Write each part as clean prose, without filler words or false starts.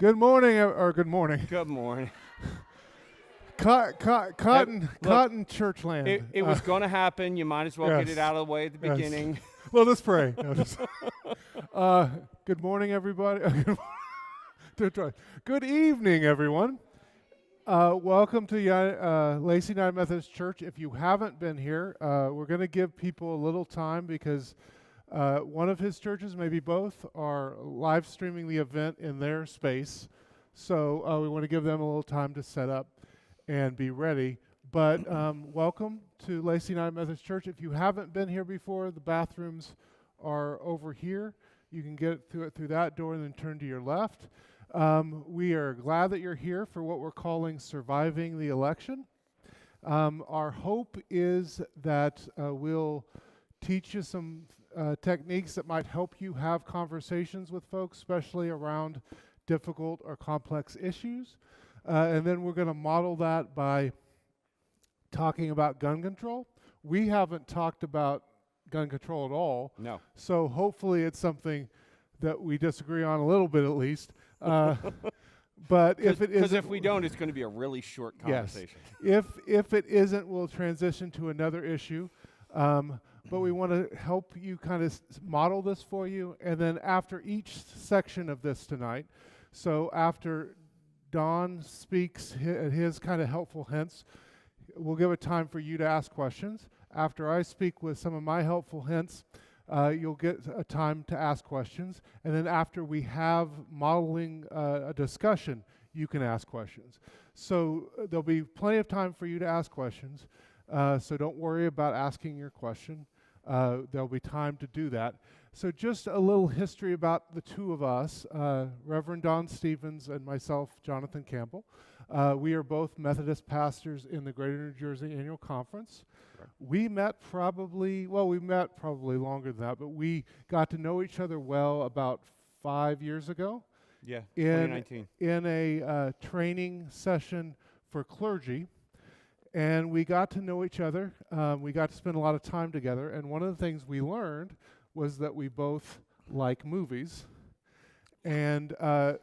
Good morning, or good morning. Good morning. Cotton Churchland. It was going to happen. You might as well get yes, it out of the way at the yes. beginning. Well, let's pray. No, good morning, everybody. Good evening, everyone. Welcome to Lacey United Methodist Church. If you haven't been here, we're going to give people a little time because one of his churches, maybe both, are live streaming the event in their space. So we want to give them a little time to set up and be ready. But welcome to Lacey United Methodist Church. If you haven't been here before, the bathrooms are over here. You can get through that door and then turn to your left. We are glad that you're here for what we're calling Surviving the Election. Our hope is that we'll teach you some techniques that might help you have conversations with folks, especially around difficult or complex issues. And then we're going to model that by talking about gun control. We haven't talked about gun control at all. No. So hopefully it's something that we disagree on a little bit at least. But if it isn't, because if we don't, it's going to be a really short conversation. Yes. If it isn't, we'll transition to another issue. But we want to help you kind of model this for you. And then after each section of this tonight, so after Don speaks his kind of helpful hints, we'll give a time for you to ask questions. After I speak with some of my helpful hints, you'll get a time to ask questions. And then after we have modeling a discussion, you can ask questions. So there'll be plenty of time for you to ask questions. So don't worry about asking your question. There'll be time to do that. So just a little history about the two of us, Reverend Don Stevens and myself, Jonathan Campbell. We are both Methodist pastors in the Greater New Jersey Annual Conference. Right. We met probably longer than that, but we got to know each other well about 5 years ago. Yeah, 2019. In a training session for clergy. And we got to know each other. We got to spend a lot of time together. And one of the things we learned was that we both like movies. And a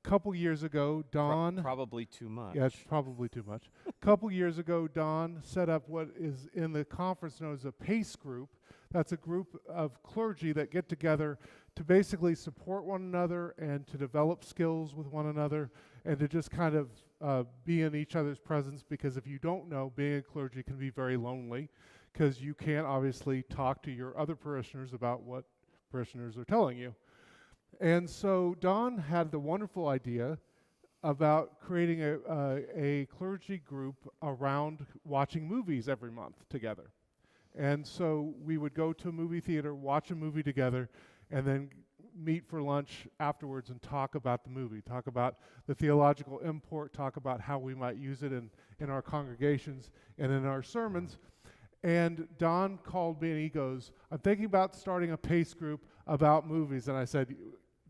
couple years ago, Don... Probably too much. Yeah, it's probably too much. A couple years ago, Don set up what is in the conference known as a PACE group. That's a group of clergy that get together to basically support one another and to develop skills with one another and to just kind of be in each other's presence, because if you don't know, being a clergy can be very lonely because you can't obviously talk to your other parishioners about what parishioners are telling you. And so Don had the wonderful idea about creating a clergy group around watching movies every month together. And so we would go to a movie theater, watch a movie together, and then meet for lunch afterwards and talk about the movie, talk about the theological import, talk about how we might use it in our congregations and in our sermons. And Don called me and he goes, "I'm thinking about starting a PACE group about movies." And I said,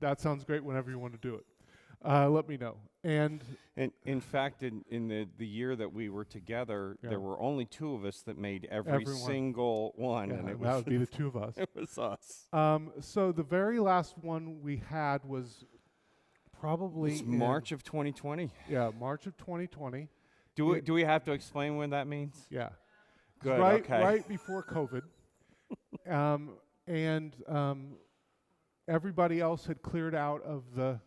"That sounds great whenever you want to do it. Let me know." And in fact, in the year that we were together, there were only two of us that made every single one. Yeah, and it that would be the two of us. It was us. So the very last one we had was probably March of 2020. Yeah, March of 2020. Do we have to explain what that means? Yeah. Good, okay. Right before COVID. And everybody else had cleared out of the...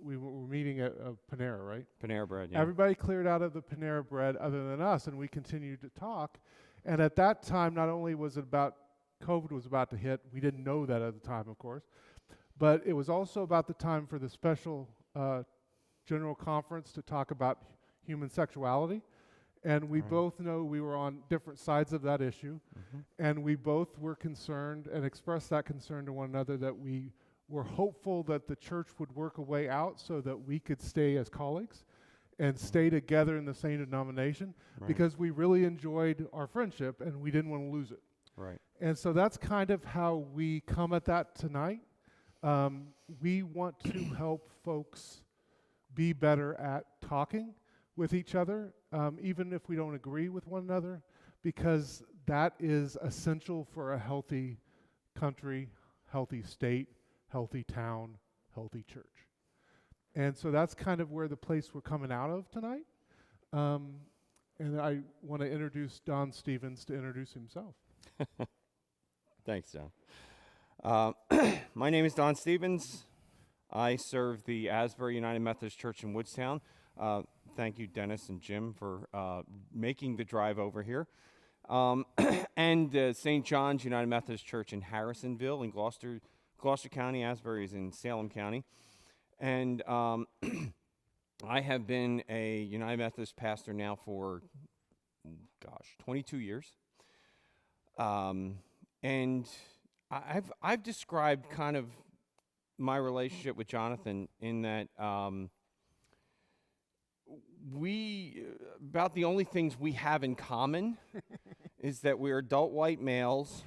we were meeting at Panera, right? Panera Bread, yeah. Everybody cleared out of the Panera Bread other than us, and we continued to talk. And at that time, not only was it about COVID was about to hit, we didn't know that at the time, of course, but it was also about the time for the special general conference to talk about human sexuality. And we both know we were on different sides of that issue, and we both were concerned and expressed that concern to one another that we were hopeful that the church would work a way out so that we could stay as colleagues and stay together in the same denomination, because we really enjoyed our friendship and we didn't want to lose it. Right. And so that's kind of how we come at that tonight. We want to help folks be better at talking with each other, even if we don't agree with one another, because that is essential for a healthy country, healthy state, healthy town, healthy church. And so that's kind of where the place we're coming out of tonight. And I want to introduce Don Stevens to introduce himself. Thanks, John. My name is Don Stevens. I serve the Asbury United Methodist Church in Woodstown. Thank you, Dennis and Jim, for making the drive over here. And St. John's United Methodist Church in Harrisonville in Gloucester County. Asbury is in Salem County. And I have been a United Methodist pastor now for, 22 years. And I've described kind of my relationship with Jonathan in that about the only things we have in common is that we're adult white males,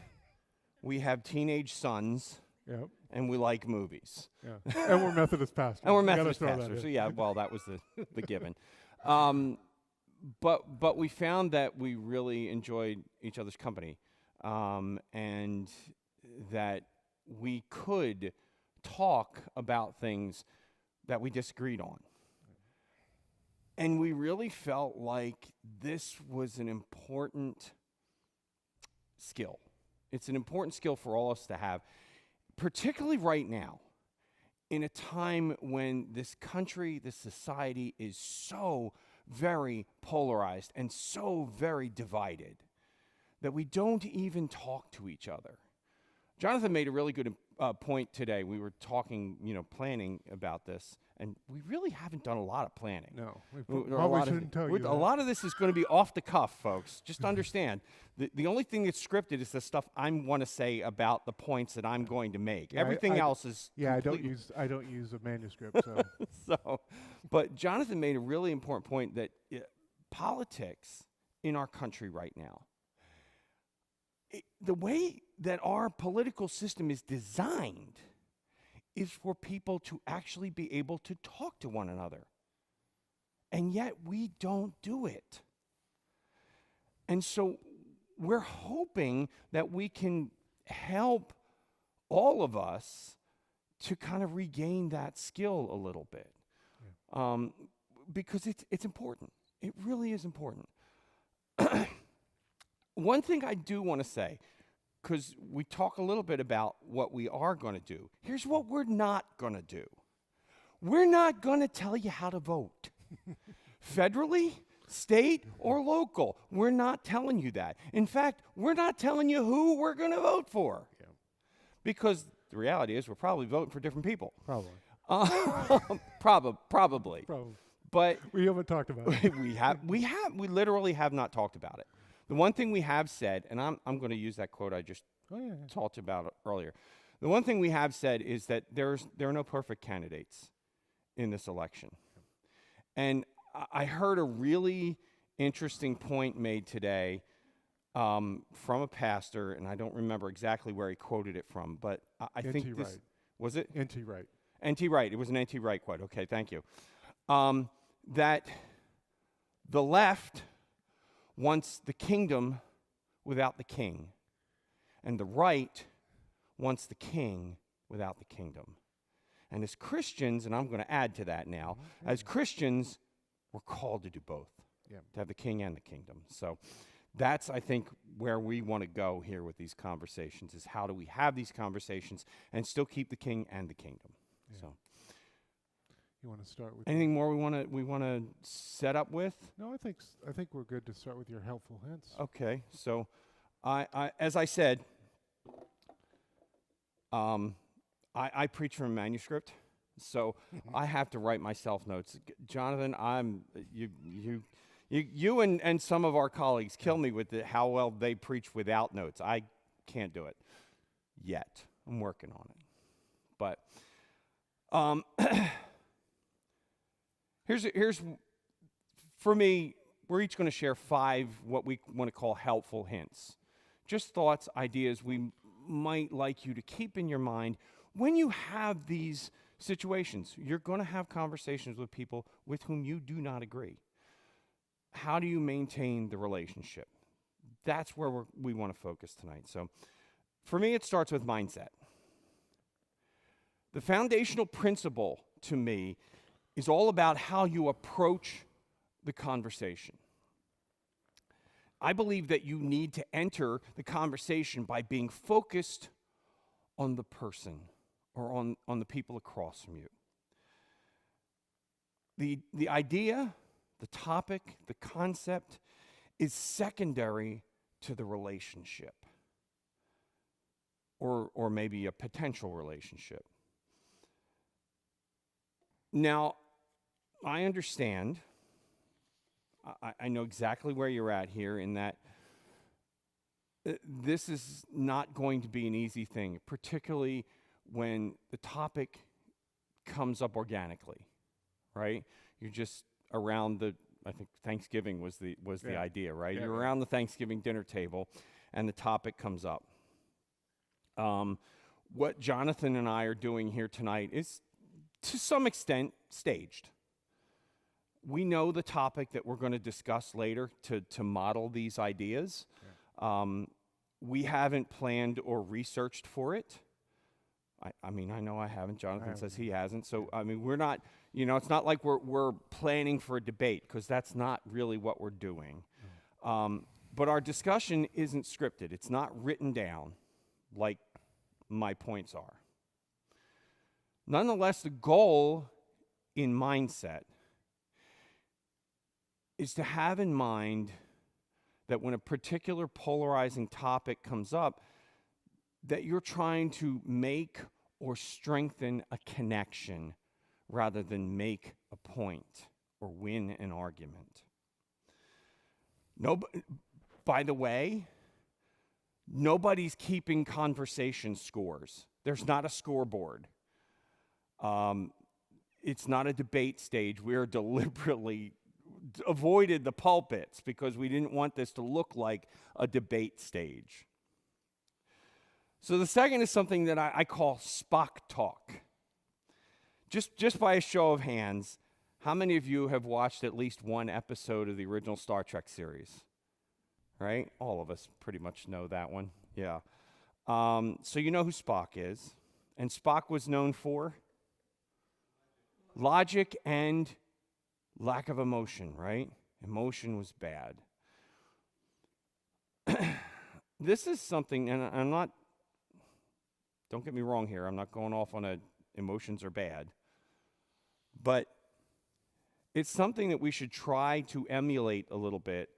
we have teenage sons, Yep. and we like movies. Yeah. And we're Methodist pastors. And we're You gotta Methodist throw that pastors. in. So yeah, well, that was the given. But we found that we really enjoyed each other's company, and that we could talk about things that we disagreed on. And we really felt like this was an important skill. It's an important skill for all of us to have, particularly right now, in a time when this country, this society is so very polarized and so very divided that we don't even talk to each other. Jonathan made a really good point today. We were talking, planning about this, and we really haven't done a lot of planning. No, we There are probably shouldn't tell you that. A lot of this is going to be off the cuff, folks. Just understand, the only thing that's scripted is the stuff I want to say about the points that I'm going to make. Yeah, Everything else is I don't use a manuscript. So but Jonathan made a really important point that politics in our country right now, the way that our political system is designed is for people to actually be able to talk to one another. And yet we don't do it. And so we're hoping that we can help all of us to kind of regain that skill a little bit. Yeah. Because it's important. It really is important. One thing I do want to say, because we talk a little bit about what we are going to do. Here's what we're not going to do. We're not going to tell you how to vote. Federally, state, or local. We're not telling you that. In fact, we're not telling you who we're going to vote for. Yeah. Because the reality is we're probably voting for different people. Probably. Probably. But we haven't talked about it. we literally have not talked about it. The one thing we have said, and I'm going to use that quote I just talked about earlier. The one thing we have said is that there are no perfect candidates in this election. And I heard a really interesting point made today from a pastor, and I don't remember exactly where he quoted it from, but I think this... Wright. Was it? N.T. Wright. N.T. Wright. It was an N.T. Wright quote. Okay, thank you. That the left wants the kingdom without the king, and the right wants the king without the kingdom. And as Christians, and I'm going to add to that now, as Christians, we're called to do both, to have the king and the kingdom. So that's, I think, where we want to go here with these conversations, is how do we have these conversations and still keep the king and the kingdom. Yeah. So. You want to start with anything more we want to set up with? No, I think we're good to start with your helpful hints. Okay, so I as I said, I preach from a manuscript, so I have to write myself notes. Jonathan, you and some of our colleagues kill me with how well they preach without notes. I can't do it yet. I'm working on it, but. Here's for me, we're each going to share 5 what we want to call helpful hints. Just thoughts, ideas we might like you to keep in your mind when you have these situations. You're going to have conversations with people with whom you do not agree. How do you maintain the relationship? That's where we want to focus tonight. So for me, it starts with mindset. The foundational principle to me is all about how you approach the conversation. I believe that you need to enter the conversation by being focused on the person or on the people across from you. The idea, the topic, the concept is secondary to the relationship or maybe a potential relationship. Now, I understand, I know exactly where you're at here in that this is not going to be an easy thing, particularly when the topic comes up organically, right? You're just around I think Thanksgiving was the idea, right? You're around the Thanksgiving dinner table and the topic comes up. What Jonathan and I are doing here tonight is to some extent staged. We know the topic that we're going to discuss later to model these ideas. We haven't planned or researched for it. I mean, I know I haven't. Jonathan says he hasn't. So, I mean, we're not, it's not like we're planning for a debate, because that's not really what we're doing. But our discussion isn't scripted. It's not written down like my points are. Nonetheless, the goal in mindset is to have in mind that when a particular polarizing topic comes up, that you're trying to make or strengthen a connection rather than make a point or win an argument. By the way, nobody's keeping conversation scores. There's not a scoreboard. It's not a debate stage. We're deliberately avoided the pulpits because we didn't want this to look like a debate stage. So the second is something that I call Spock talk. Just by a show of hands, how many of you have watched at least one episode of the original Star Trek series? Right? All of us pretty much know that one. Yeah. So you know who Spock is. And Spock was known for logic and lack of emotion, right? Emotion was bad. This is something, and I'm not, don't get me wrong here, I'm not going off on emotions are bad, but it's something that we should try to emulate a little bit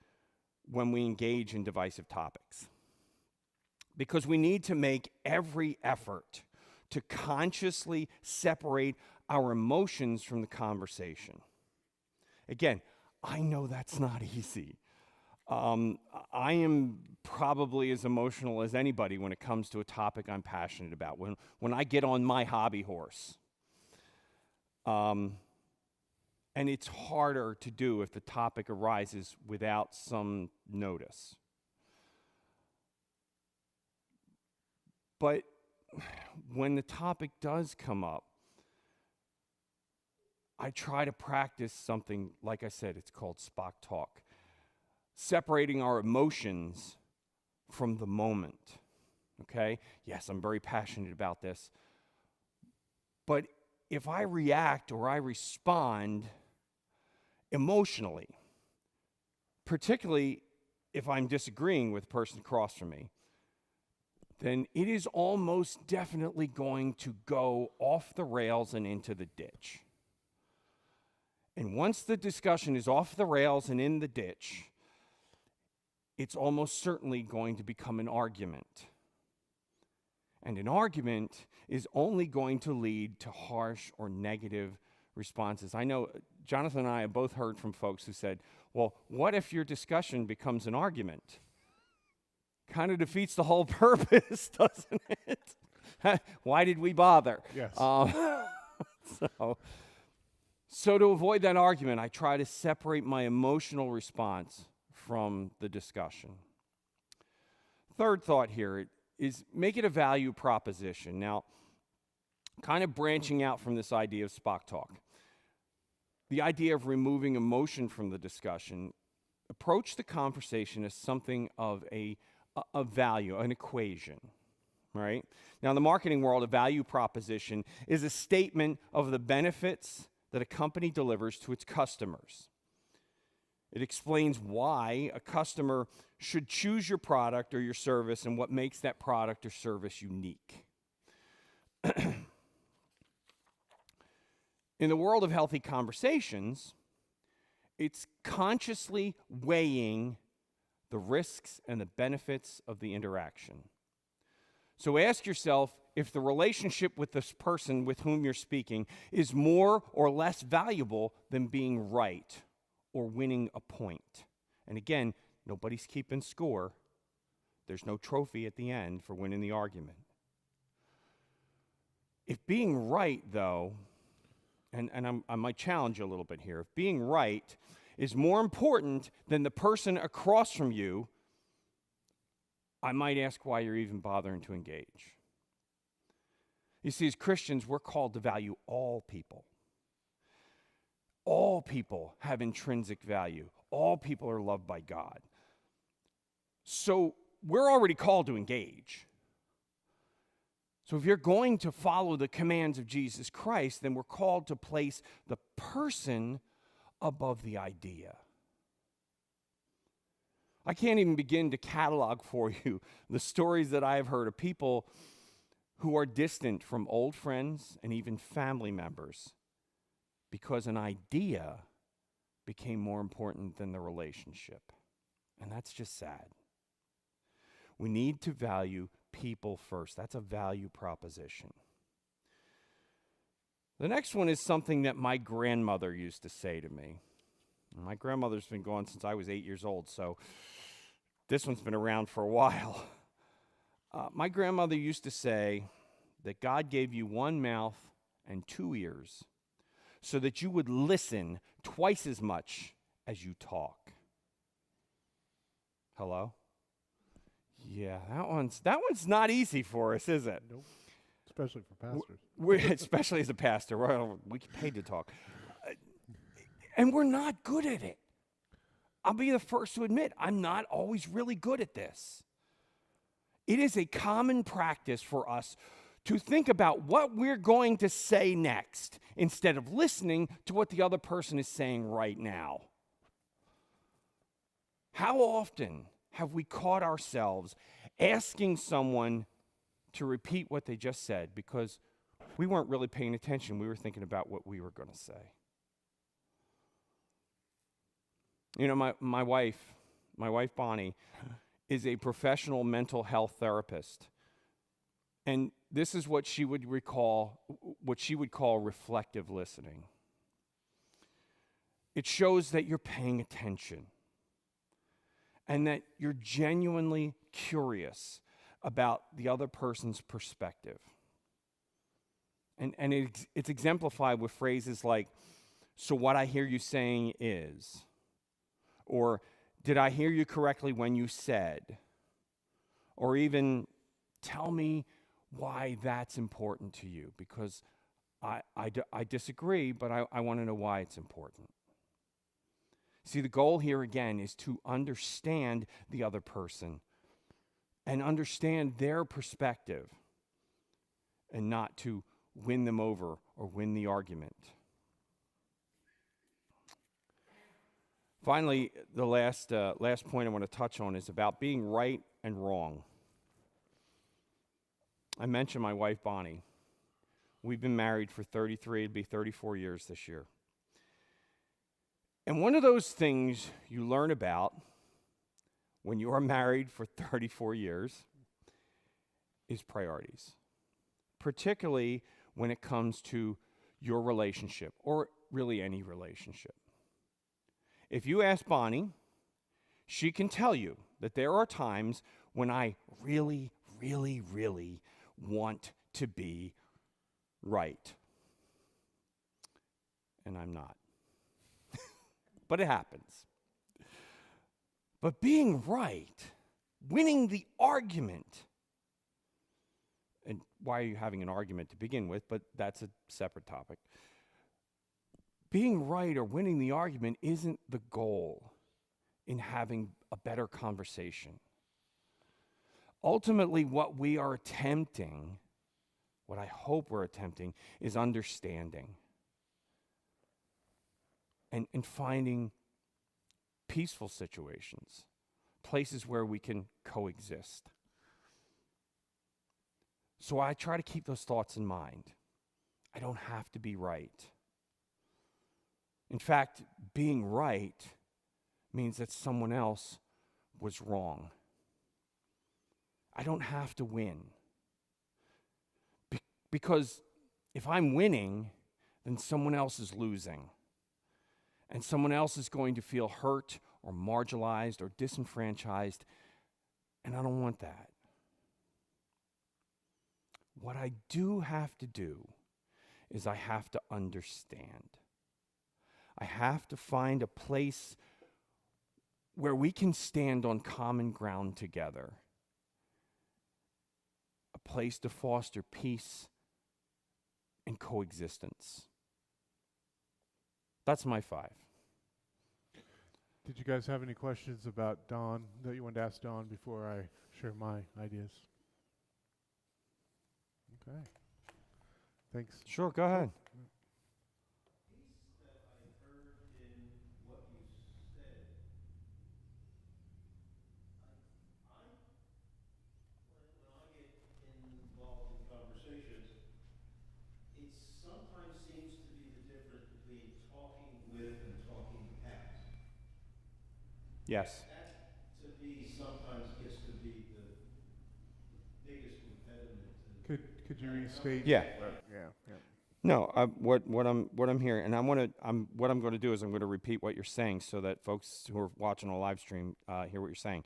when we engage in divisive topics. Because we need to make every effort to consciously separate our emotions from the conversation. Again, I know that's not easy. I am probably as emotional as anybody when it comes to a topic I'm passionate about. When I get on my hobby horse, and it's harder to do if the topic arises without some notice. But when the topic does come up, I try to practice something, like I said, it's called Spock talk. Separating our emotions from the moment, okay? Yes, I'm very passionate about this. But if I react or I respond emotionally, particularly if I'm disagreeing with the person across from me, then it is almost definitely going to go off the rails and into the ditch. And once the discussion is off the rails and in the ditch, it's almost certainly going to become an argument. And an argument is only going to lead to harsh or negative responses. I know Jonathan and I have both heard from folks who said, well, what if your discussion becomes an argument? Kind of defeats the whole purpose, doesn't it? Why did we bother? Yes. So to avoid that argument, I try to separate my emotional response from the discussion. Third thought here is make it a value proposition. Now, kind of branching out from this idea of Spock talk, the idea of removing emotion from the discussion, approach the conversation as something of a value, an equation, right? Now, in the marketing world, a value proposition is a statement of the benefits that a company delivers to its customers. It explains why a customer should choose your product or your service and what makes that product or service unique. In the world of healthy conversations, it's consciously weighing the risks and the benefits of the interaction. So ask yourself if the relationship with this person with whom you're speaking is more or less valuable than being right or winning a point. And again, nobody's keeping score. There's no trophy at the end for winning the argument. If being right, though, and I might challenge you a little bit here, if being right is more important than the person across from you, I might ask why you're even bothering to engage. You see, as Christians, we're called to value all people. All people have intrinsic value. All people are loved by God. So we're already called to engage. So if you're going to follow the commands of Jesus Christ, then we're called to place the person above the idea. I can't even begin to catalog for you the stories that I have heard of people who are distant from old friends and even family members because an idea became more important than the relationship. And that's just sad. We need to value people first. That's a value proposition. The next one is something that my grandmother used to say to me. My grandmother's been gone since I was 8 years old, so this one's been around for a while. My grandmother used to say that God gave you one mouth and 2 ears so that you would listen twice as much as you talk. Hello? Yeah, that one's not easy for us, is it? Nope. Especially for pastors. Especially as a pastor. We get paid to talk. And we're not good at it. I'll be the first to admit, I'm not always really good at this. It is a common practice for us to think about what we're going to say next instead of listening to what the other person is saying right now. How often have we caught ourselves asking someone to repeat what they just said because we weren't really paying attention? We were thinking about what we were going to say. You know, my wife Bonnie, is a professional mental health therapist. And this is what she would call reflective listening. It shows that you're paying attention and that you're genuinely curious about the other person's perspective. And it's exemplified with phrases like, "So what I hear you saying is," or "Did I hear you correctly when you said," or even "Tell me why that's important to you, because I disagree, but I want to know why it's important." See, the goal here again is to understand the other person and understand their perspective and not to win them over or win the argument. Finally, the last point I want to touch on is about being right and wrong. I mentioned my wife, Bonnie. We've been married for it'd be 34 years this year. And one of those things you learn about when you are married for 34 years is priorities, particularly when it comes to your relationship, or really any relationship. If you ask Bonnie, she can tell you that there are times when I really, really, really want to be right. And I'm not. But it happens. But being right, winning the argument, and why are you having an argument to begin with? But that's a separate topic. Being right or winning the argument isn't the goal in having a better conversation. Ultimately, what we are attempting, what I hope we're attempting, is understanding. and finding peaceful situations, places where we can coexist. So I try to keep those thoughts in mind. I don't have to be right. In fact, being right means that someone else was wrong. I don't have to win. Because if I'm winning, then someone else is losing. And someone else is going to feel hurt or marginalized or disenfranchised. And I don't want that. What I do have to do is I have to understand. I have to find a place where we can stand on common ground together. A place to foster peace and coexistence. That's my 5. Did you guys have any questions about Don that you wanted to ask Don before I share my ideas? Okay. Thanks. Sure, go ahead. Piece that I heard in what you said, when I get involved in conversations, it sometimes seems to be the difference between talking with and talking past. Yes. That, to me, sometimes gets to be the biggest impediment to. Could you restate? Yeah. Yeah. No, what I'm hearing, and what I'm going to do is I'm going to repeat what you're saying so that folks who are watching a live stream hear what you're saying.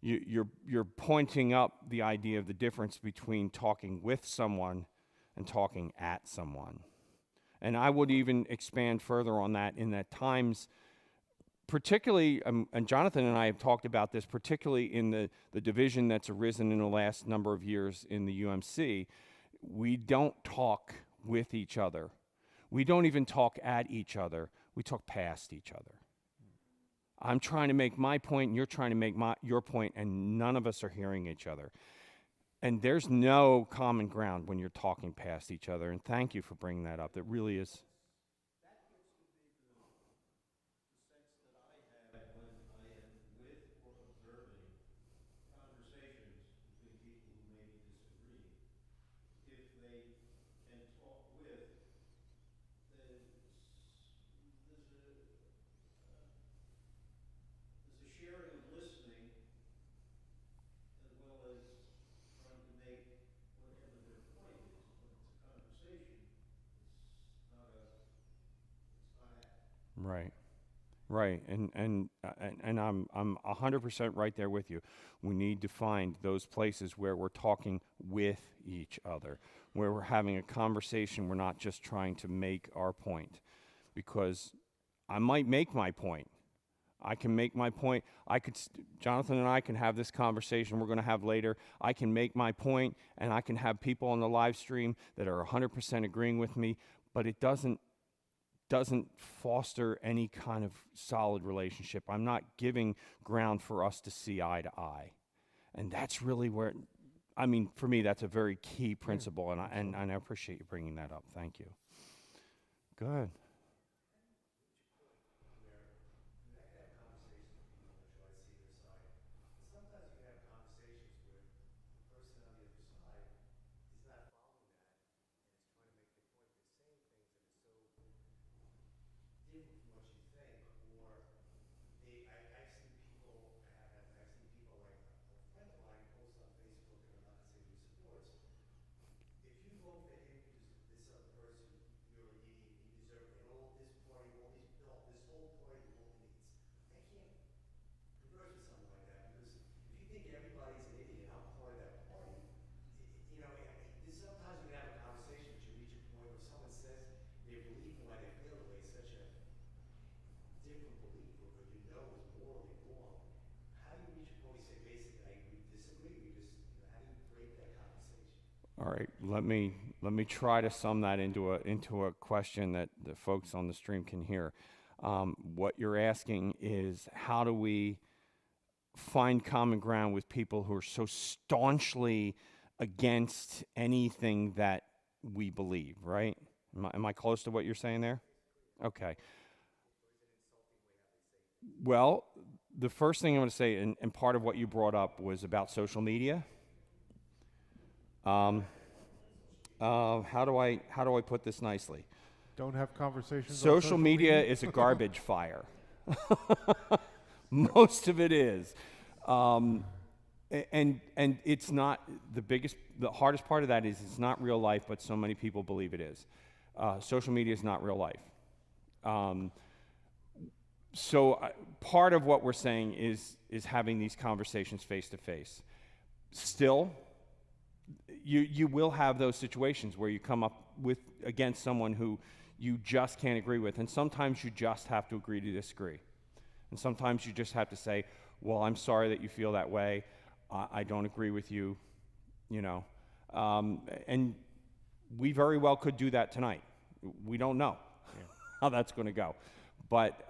You're pointing up the idea of the difference between talking with someone and talking at someone, and I would even expand further on that in that times, particularly, and Jonathan and I have talked about this, particularly in the division that's arisen in the last number of years in the UMC, we don't talk with each other. We don't even talk at each other. We talk past each other. I'm trying to make my point, and you're trying to make your point, and none of us are hearing each other. And there's no common ground when you're talking past each other, and thank you for bringing that up. That really is. That gets to be the sense that I have when I am with or observing conversations between people who may be disagreeing. If they can talk with, then there's a sharing of listening as well as trying to make whatever their point is. When it's a conversation, it's not at. Right. Right, and I'm 100% right there with you. We need to find those places where we're talking with each other, where we're having a conversation. We're not just trying to make our point, because I might make my point. I can make my point. Jonathan and I can have this conversation we're going to have later. I can make my point, and I can have people on the live stream that are 100% agreeing with me, but it doesn't foster any kind of solid relationship. I'm not giving ground for us to see eye to eye. And that's really where, for me, that's a very key principle, and I appreciate you bringing that up. Thank you. Good. Different from what you think, or I've seen people, I've seen people like a friend of mine post on Facebook, and I'm not gonna say who he supports. If you vote for him because this other person, you're an idiot, you deserve it, all this party, this whole party only needs. I can't converse with someone like that, because if you think everybody's an idiot, I'm part of that party. Sometimes we have a conversation, but you reach a point where someone says their belief and why they feel the way is such a different belief, or is morally wrong. How do you reach a point where you say, basically, we disagree, how do you break that conversation? All right, let me try to sum that into a question that the folks on the stream can hear. What you're asking is, how do we find common ground with people who are so staunchly against anything that we believe, right? Am I close to what you're saying there? Okay. Well, the first thing I'm going to say, and part of what you brought up was about social media. How do I put this nicely? Don't have conversations on Social media is a garbage fire. Most of it is. And it's not the hardest part of that is it's not real life, but so many people believe it is. Social media is not real life. So part of what we're saying is having these conversations face to face. Still, you will have those situations where you come up against someone who you just can't agree with, and sometimes you just have to agree to disagree. And sometimes you just have to say, well, I'm sorry that you feel that way. I don't agree with you, you know. And we very well could do that tonight. We don't know how that's going to go. But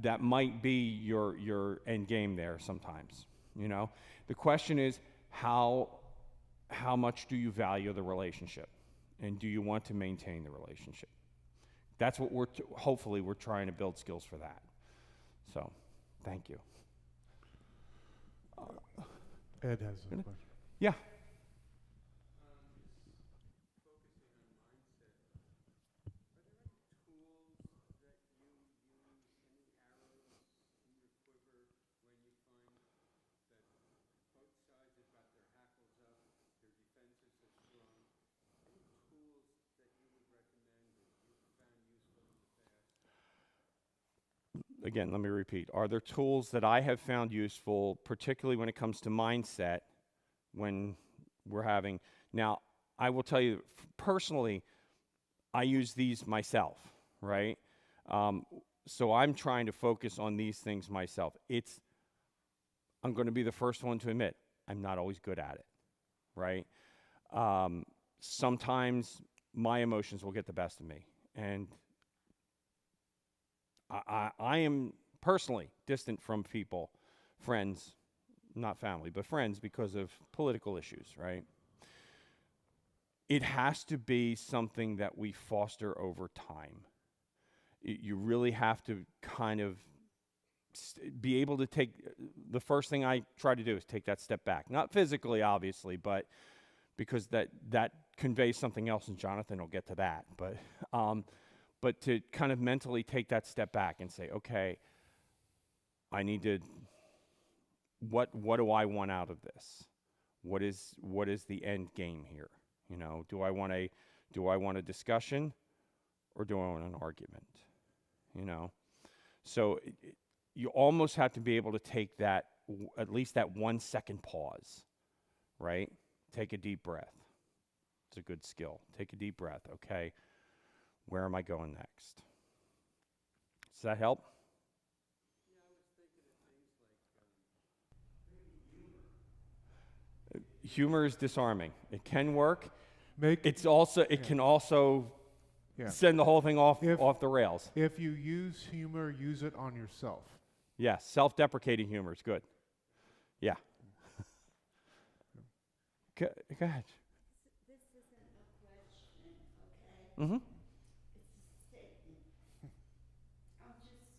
that might be your end game there sometimes, you know. The question is, how much do you value the relationship? And do you want to maintain the relationship? That's what hopefully we're trying to build skills for that. So, thank you. Ed has a question. Yeah. Again, let me repeat. Are there tools that I have found useful, particularly when it comes to mindset, when we're having... Now, I will tell you, personally, I use these myself, right? So I'm trying to focus on these things myself. I'm going to be the first one to admit, I'm not always good at it, right? Sometimes my emotions will get the best of me, and I am personally distant from people, friends, not family, but friends because of political issues, right? It has to be something that we foster over time. You really have to kind of be able to take, the first thing I try to do is take that step back. Not physically, obviously, but because that conveys something else, and Jonathan will get to that. But to kind of mentally take that step back and say, okay, I need to, what do I want out of this? What is the end game here? You know, do I want a discussion, or do I want an argument? You know, so you almost have to be able to take that, at least that 1 second pause, right? Take a deep breath. It's a good skill. Take a deep breath. Okay. Where am I going next? Does that help? Yeah, I was thinking of things like maybe humor. Humor is disarming. It can work. It Yeah. can also Yeah. send the whole thing off the rails. If you use humor, use it on yourself. Yes, self-deprecating humor is good. Yeah. Go ahead. This isn't a question, okay? Mm-hmm. It's a statement. I'm just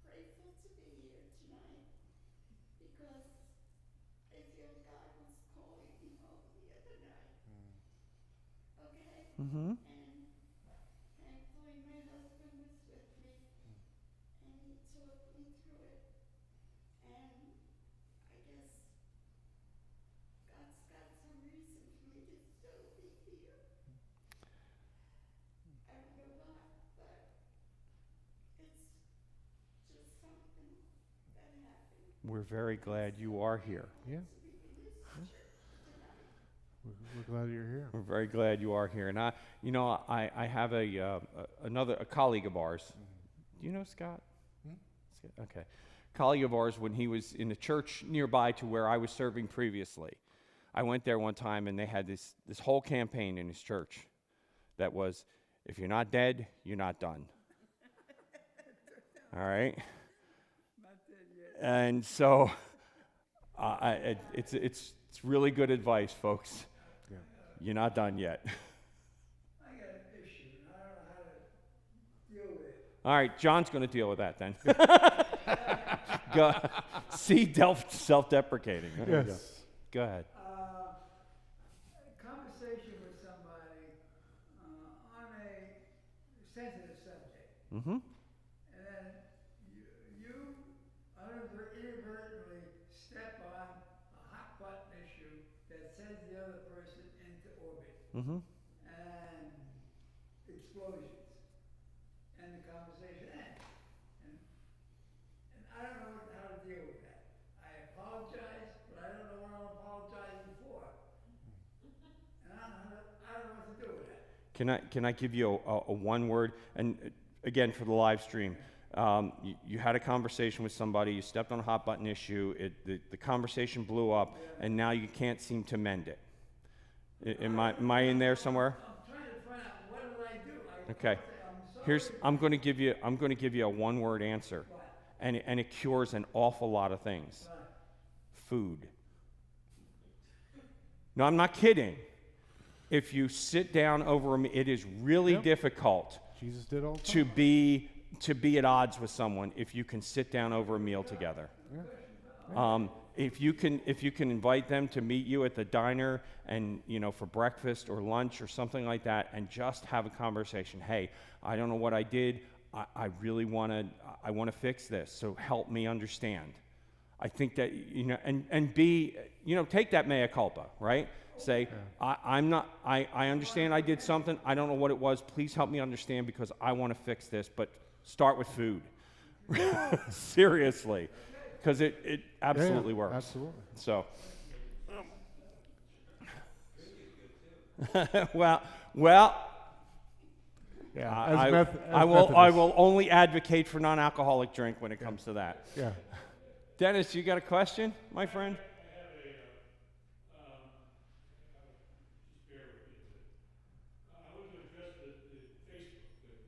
grateful to be here tonight because I feel God was calling me home the other night. Okay? Mm-hmm. And thankfully my husband was with me and he talked me through it. And I guess God's got some reason for me to still be here. I don't know why, but it's just something that happened. We're very glad you are here. Yeah. To be in this church tonight. We're glad you're here. We're very glad you are here. And I have a colleague of ours. Do you know Scott? Scott? Okay. Colleague of ours, when he was in a church nearby to where I was serving previously. I went there one time and they had this whole campaign in his church that was, if you're not dead, you're not done. All right? Not dead yet. And so it's really good advice, folks. Yeah. You're not done yet. I got an issue, and I don't know how to deal with it. All right, John's going to deal with that then. Go. See, self-deprecating. There you go. Yes. Go ahead. Conversation with somebody on a sensitive subject, Mm-hmm. and then you inadvertently step on a hot button issue that sends the other person into orbit, Mm-hmm. and explosions, and the conversation ends. And I don't know how to deal with that. I apologize, but I don't know what I'm apologizing for. And I don't know what to do with that. Can I give you a one word? And again, for the live stream, you had a conversation with somebody, you stepped on a hot button issue, the conversation blew up, and now you can't seem to mend it. Am I in there somewhere? I'm trying to find out what did I do. Okay. I'm sorry. I'm going to give you a one word answer, and it cures an awful lot of things. Food. No, I'm not kidding. If you sit down over a meal, it is really difficult Jesus did all the to time. be at odds with someone if you can sit down over a meal together. If you can invite them to meet you at the diner and for breakfast or lunch or something like that, and just have a conversation. Hey, I don't know what I did. I really want to fix this. So help me understand. I think that and be take that mea culpa, right? Say, I understand I did something. I don't know what it was. Please help me understand because I want to fix this. But start with food. Seriously. Because it absolutely works. Absolutely. So, well. Yeah. I will only advocate for non-alcoholic drink when it comes to that. Yeah. Dennis, you got a question, my friend? Just bear with me a bit. I want to address the Facebook thing.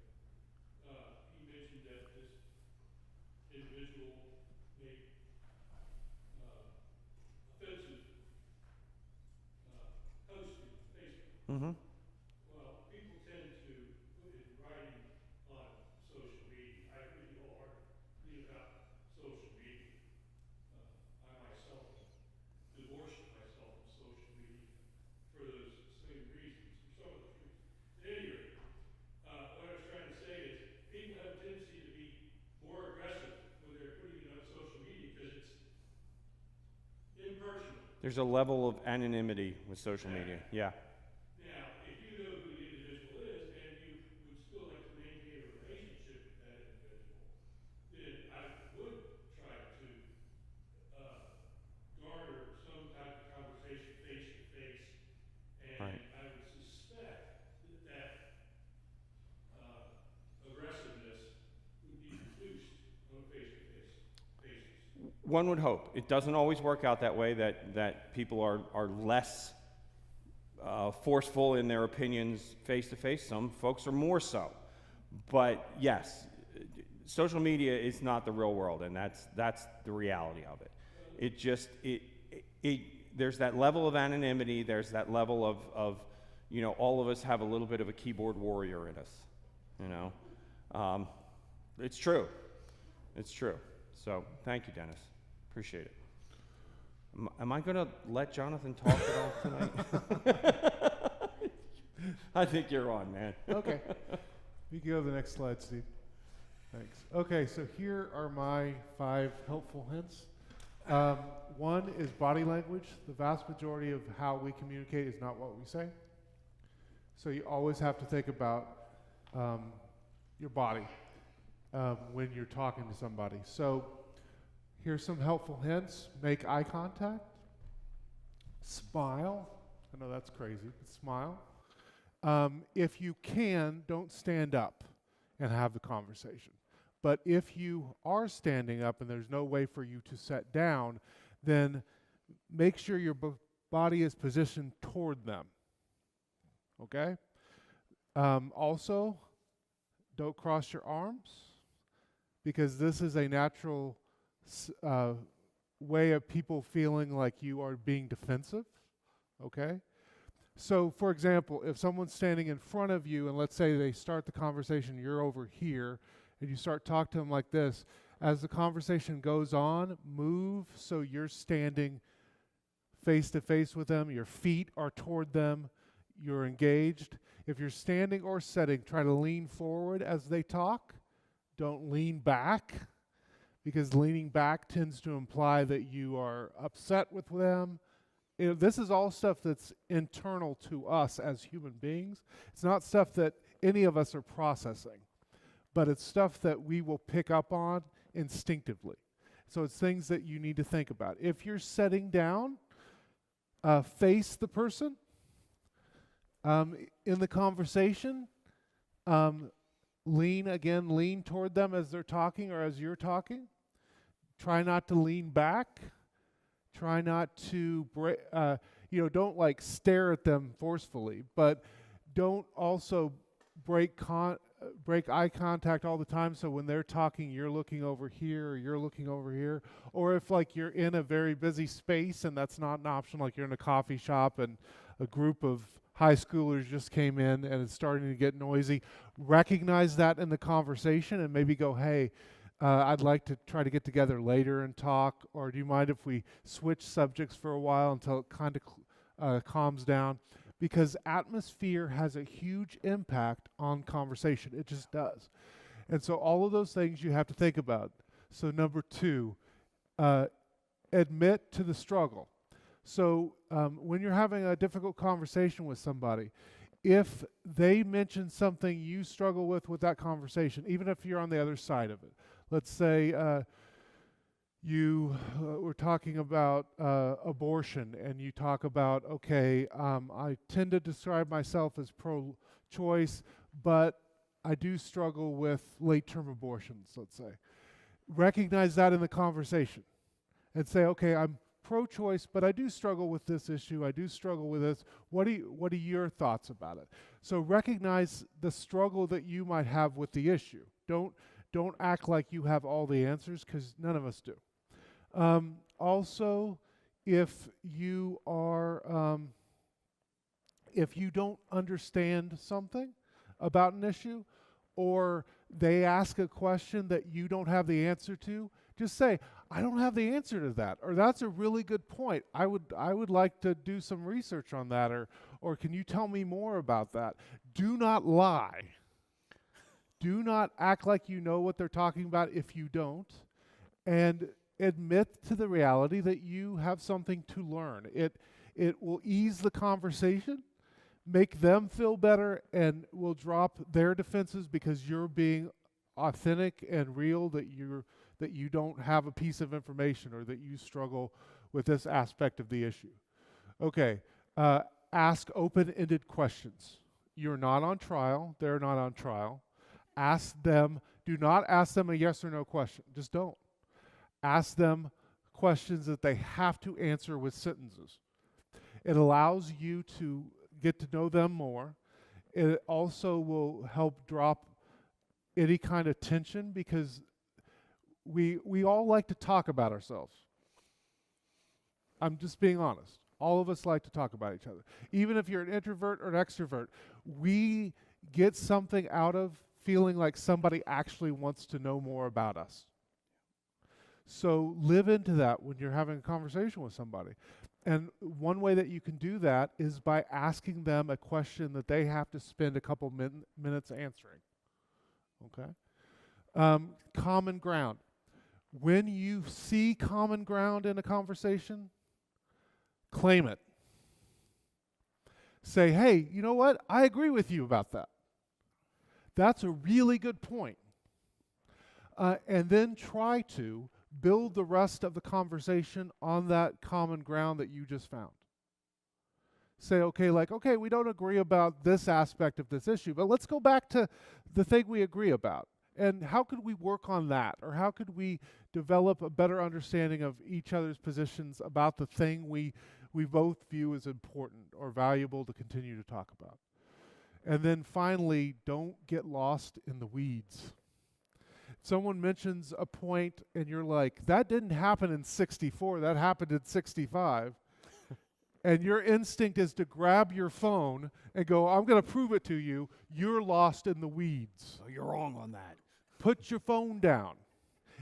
He mentioned that this individual made offensive posting on Facebook. Mm-hmm. Well, people tend to put in writing on social media. I read about social media. I myself divorced myself from social media for those same reasons, for some of those reasons. At any rate, what I was trying to say is people have a tendency to be more aggressive when they're putting it on social media because it's impersonal. There's a level of anonymity with social media. Yeah. Now, if you know who the individual is and you would still like to maintain a relationship with that individual, then I would try to garner some type of conversation face to face, and Right. I would suspect that aggressiveness would be reduced on a face to face basis. One would hope. It doesn't always work out that way, that people are less forceful in their opinions face to face. Some folks are more so. But yes, social media is not the real world, and that's the reality of it. It just, there's that level of anonymity, there's that level of all of us have a little bit of a keyboard warrior in us, It's true. It's true. So thank you, Dennis. Appreciate it. Am I going to let Jonathan talk at all tonight? I think you're on, man. Okay. You can go to the next slide, Steve. Thanks. Okay, so here are my 5 helpful hints. One is body language. The vast majority of how we communicate is not what we say. So you always have to think about your body when you're talking to somebody. So here's some helpful hints. Make eye contact. Smile. I know that's crazy, but smile. If you can, don't stand up and have the conversation. But if you are standing up and there's no way for you to sit down, then make sure your body is positioned toward them. Okay? Also, don't cross your arms, because this is a natural way of people feeling like you are being defensive. Okay? So, for example, if someone's standing in front of you, and let's say they start the conversation, you're over here, and you start talking to them like this, as the conversation goes on, move so you're standing face to face with them, your feet are toward them, you're engaged. If you're standing or sitting, try to lean forward as they talk. Don't lean back, because leaning back tends to imply that you are upset with them. This is all stuff that's internal to us as human beings. It's not stuff that any of us are processing, but it's stuff that we will pick up on instinctively. So it's things that you need to think about. If you're sitting down, face the person in the conversation. Lean toward them as they're talking or as you're talking. Try not to lean back. Try not to don't like stare at them forcefully, but don't also break eye contact all the time, so when they're talking you're looking over here or you're looking over here. Or if like you're in a very busy space and that's not an option, like you're in a coffee shop and a group of high schoolers just came in and it's starting to get noisy, recognize that in the conversation and maybe go, hey, I'd like to try to get together later and talk, or do you mind if we switch subjects for a while until it kind of calms down? Because atmosphere has a huge impact on conversation. It just does. And so all of those things you have to think about. So number 2, admit to the struggle. So when you're having a difficult conversation with somebody, if they mention something you struggle with that conversation, even if you're on the other side of it, let's say you were talking about abortion, and you talk about, okay, I tend to describe myself as pro-choice, but I do struggle with late-term abortions, let's say. Recognize that in the conversation and say, okay, I'm pro-choice, but I do struggle with this issue. I do struggle with this. What are your thoughts about it? So recognize the struggle that you might have with the issue. Don't act like you have all the answers, because none of us do. Also, if you don't understand something about an issue, or they ask a question that you don't have the answer to, just say, I don't have the answer to that, or that's a really good point. I would like to do some research on that, or can you tell me more about that? Do not lie. Do not act like you know what they're talking about if you don't, and admit to the reality that you have something to learn. It will ease the conversation, make them feel better, and will drop their defenses because you're being authentic and real, that you don't have a piece of information or that you struggle with this aspect of the issue. Okay, ask open-ended questions. You're not on trial. They're not on trial. Ask them. Do not ask them a yes or no question. Just don't. Ask them questions that they have to answer with sentences. It allows you to get to know them more. It also will help drop any kind of tension, because we all like to talk about ourselves. I'm just being honest. All of us like to talk about each other. Even if you're an introvert or an extrovert, we get something out of feeling like somebody actually wants to know more about us. So live into that when you're having a conversation with somebody. And one way that you can do that is by asking them a question that they have to spend a couple minutes answering. Okay? Common ground. When you see common ground in a conversation, claim it. Say, hey, you know what? I agree with you about that. That's a really good point. And then try to build the rest of the conversation on that common ground that you just found. Say, okay, we don't agree about this aspect of this issue, but let's go back to the thing we agree about. And how could we work on that? Or how could we develop a better understanding of each other's positions about the thing we both view as important or valuable to continue to talk about? And then finally, don't get lost in the weeds. Someone mentions a point and you're like, that didn't happen in 64, that happened in 65. And your instinct is to grab your phone and go, I'm going to prove it to you. You're lost in the weeds. So you're wrong on that. put your phone down.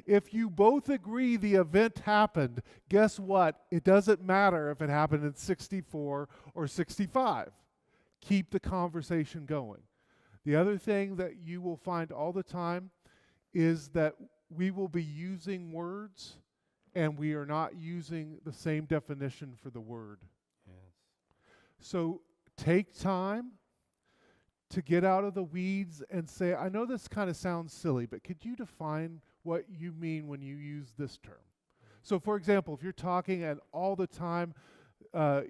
If you both agree the event happened, guess what? It doesn't matter if it happened in 64 or 65. Keep the conversation going. The other thing that you will find all the time is that we will be using words and we are not using the same definition for the word. Yes. So take time to get out of the weeds and say, I know this kind of sounds silly, but could you define what you mean when you use this term? So for example, if you're talking and all the time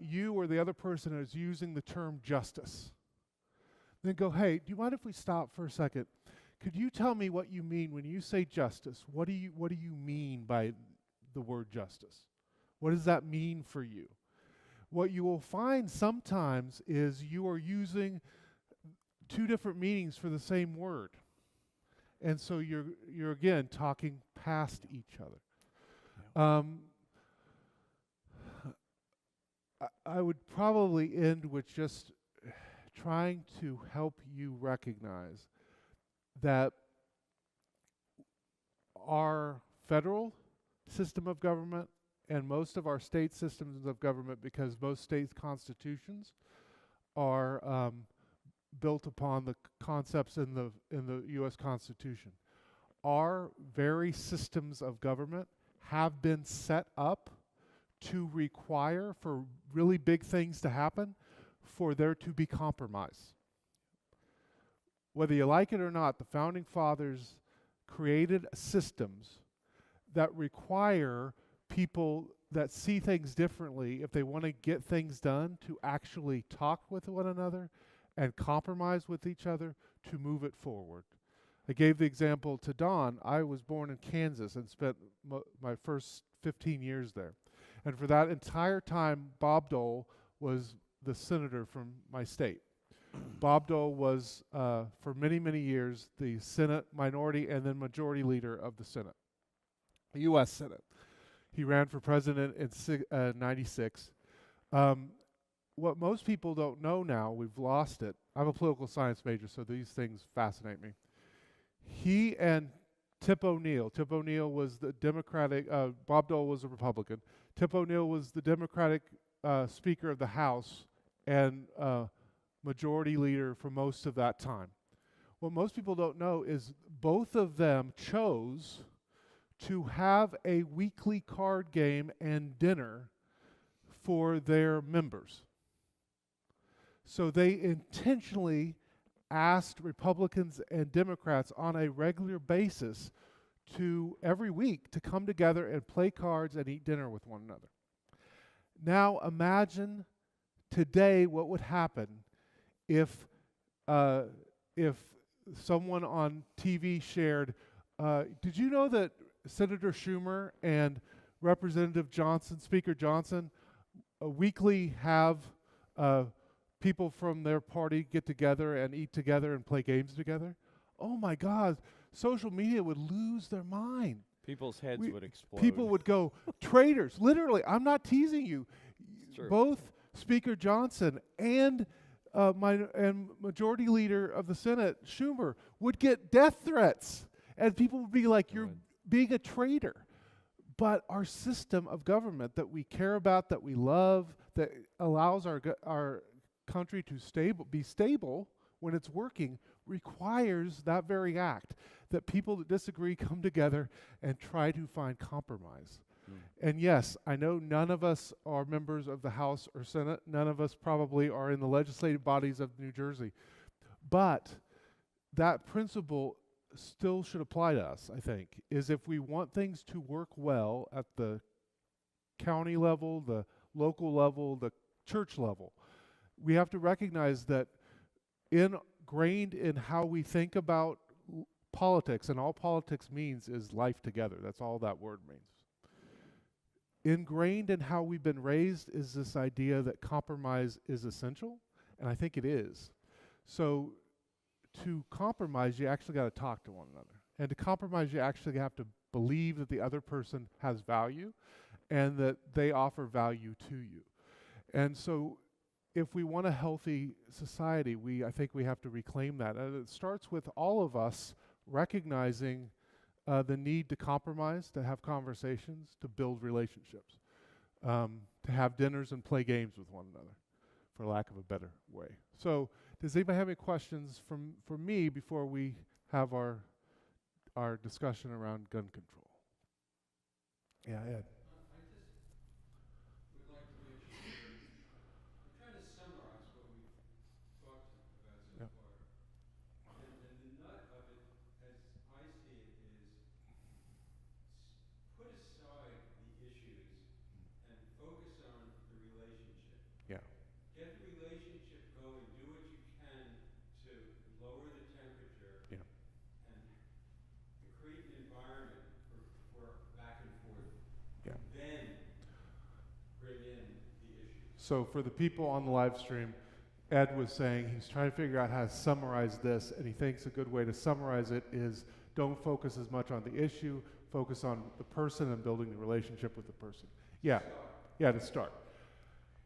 you or the other person is using the term justice, then go, hey, do you mind if we stop for a second? Could you tell me what you mean when you say justice? What do you mean by the word justice? What does that mean for you? What you will find sometimes is you are using two different meanings for the same word. And so you're again talking past each other. I would probably end with just trying to help you recognize that our federal system of government and most of our state systems of government, because most states' constitutions are built upon the concepts in the U.S. Constitution. Our very systems of government have been set up to require for really big things to happen for there to be compromise. Whether you like it or not, the Founding Fathers created systems that require people that see things differently, if they want to get things done, to actually talk with one another and compromise with each other to move it forward. I gave the example to Don. I was born in Kansas and spent my first 15 years there. And for that entire time, Bob Dole was the senator from my state. Bob Dole was, for many, many years, the Senate minority and then majority leader of the Senate, the U.S. Senate. He ran for president in 96. What most people don't know now, we've lost it. I'm a political science major, so these things fascinate me. He and Tip O'Neill was the Democratic, Bob Dole was a Republican. Tip O'Neill was the Democratic Speaker of the House and majority leader for most of that time. What most people don't know is both of them chose to have a weekly card game and dinner for their members. So they intentionally asked Republicans and Democrats on a regular basis to every week to come together and play cards and eat dinner with one another. Now imagine today what would happen if someone on TV shared, did you know that Senator Schumer and Representative Johnson, Speaker Johnson, weekly have people from their party get together and eat together and play games together? Oh my God, social media would lose their mind. People's heads would explode. People would go, traitors, literally, I'm not teasing you. It's true. Both Speaker Johnson and Majority Leader of the Senate, Schumer, would get death threats. And people would be like, you're being a traitor. But our system of government that we care about, that we love, that allows our country to be stable when it's working, requires that very act, that people that disagree come together and try to find compromise. And yes, I know none of us are members of the House or Senate. None of us probably are in the legislative bodies of New Jersey. But that principle still should apply to us, I think, is if we want things to work well at the county level, the local level, the church level, we have to recognize that ingrained in how we think about politics, and all politics means is life together. That's all that word means. Ingrained in how we've been raised is this idea that compromise is essential, and I think it is. So to compromise, you actually got to talk to one another. And to compromise, you actually have to believe that the other person has value and that they offer value to you. And so if we want a healthy society, I think we have to reclaim that. And it starts with all of us recognizing the need to compromise, to have conversations, to build relationships, to have dinners and play games with one another, for lack of a better way. So, does anybody have any questions for me before we have our discussion around gun control? Yeah, Ed. I just would like to make sure, I'm trying to summarize what we've talked about so Yeah. far. And the nut of it, as I see it, is put aside the issues and focus on the relationship. Yeah. Get the relationship going, do what you can to lower the temperature Yeah. and create an environment for back and forth. Yeah. Then bring in the issues. So for the people on the live stream, Ed was saying he's trying to figure out how to summarize this, and he thinks a good way to summarize it is don't focus as much on the issue, focus on the person and building the relationship with the person. Yeah, yeah, to start.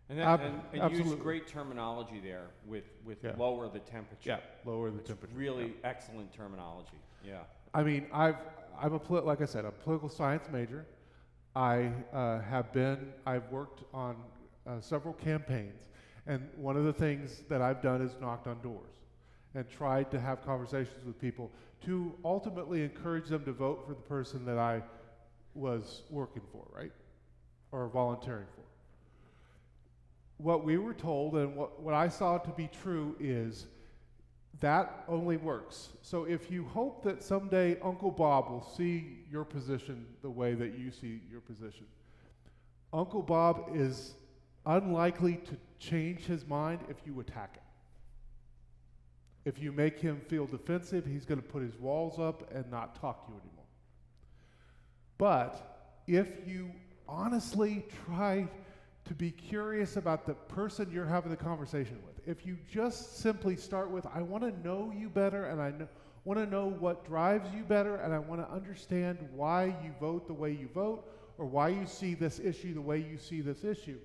And, and use absolutely. great terminology there with Yeah. lower the temperature. Yeah, lower the temperature. Really Yeah. excellent terminology. Yeah. I mean, like I said, I'm a political science major. I've worked on several campaigns, and one of the things that I've done is knocked on doors and tried to have conversations with people to ultimately encourage them to vote for the person that I was working for, right? Or volunteering for. What we were told and what I saw to be true is that only works. So if you hope that someday Uncle Bob will see your position the way that you see your position, Uncle Bob is unlikely to change his mind if you attack him. If you make him feel defensive, he's going to put his walls up and not talk to you anymore. But if you honestly try to be curious about the person you're having the conversation with, if you just simply start with, I want to know you better, and I want to know what drives you better, and I want to understand why you vote the way you vote, or why you see this issue the way you see this issue,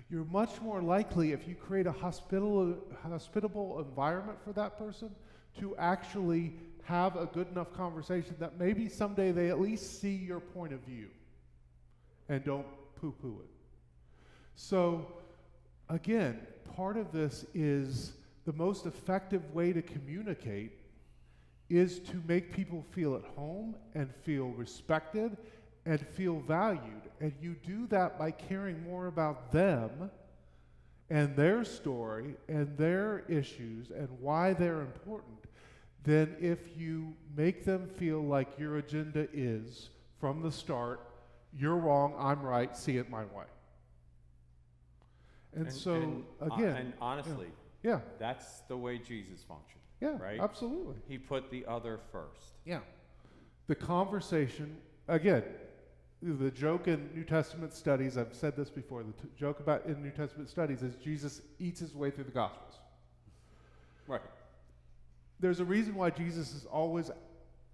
you're much more likely, if you create a hospitable environment for that person, to actually have a good enough conversation that maybe someday they at least see your point of view and don't poo-poo it. So, again, part of this is the most effective way to communicate is to make people feel at home and feel respected and feel valued. And you do that by caring more about them and their story and their issues and why they're important than if you make them feel like your agenda is, from the start, you're wrong, I'm right, see it my way. And again, and honestly, yeah, that's the way Jesus functioned. yeah, right? absolutely. He put the other first. Yeah. The conversation, again, the joke in New Testament studies, I've said this before, the joke about in New Testament studies is Jesus eats his way through the Gospels. Right. There's a reason why Jesus is always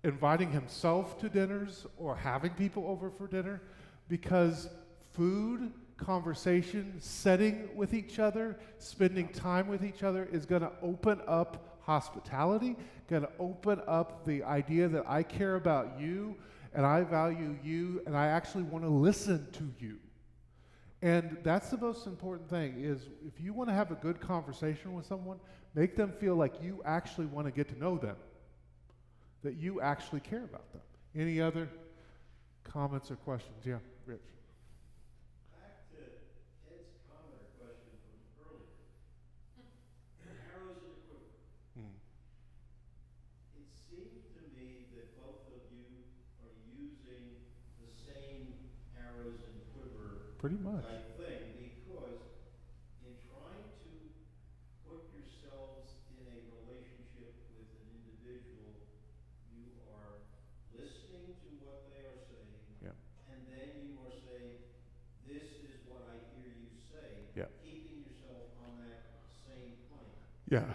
inviting himself to dinners or having people over for dinner, because food, conversation, setting with each other, spending time with each other is going to open up hospitality, going to open up the idea that I care about you and I value you and I actually want to listen to you. And that's the most important thing is if you want to have a good conversation with someone, make them feel like you actually want to get to know them, that you actually care about them. Any other comments or questions? Yeah, Rich. Back to Ed's comment or question from earlier. Arrows in the quiver. Mm. It seemed to me that both of you are using the same arrows in the quiver Pretty much. type thing, because in trying to put yourselves in a relationship with an individual, you are listening to what they are saying, Yeah. and then you are saying, this is what I hear you say, Yeah. keeping yourself on that same plane, Yeah.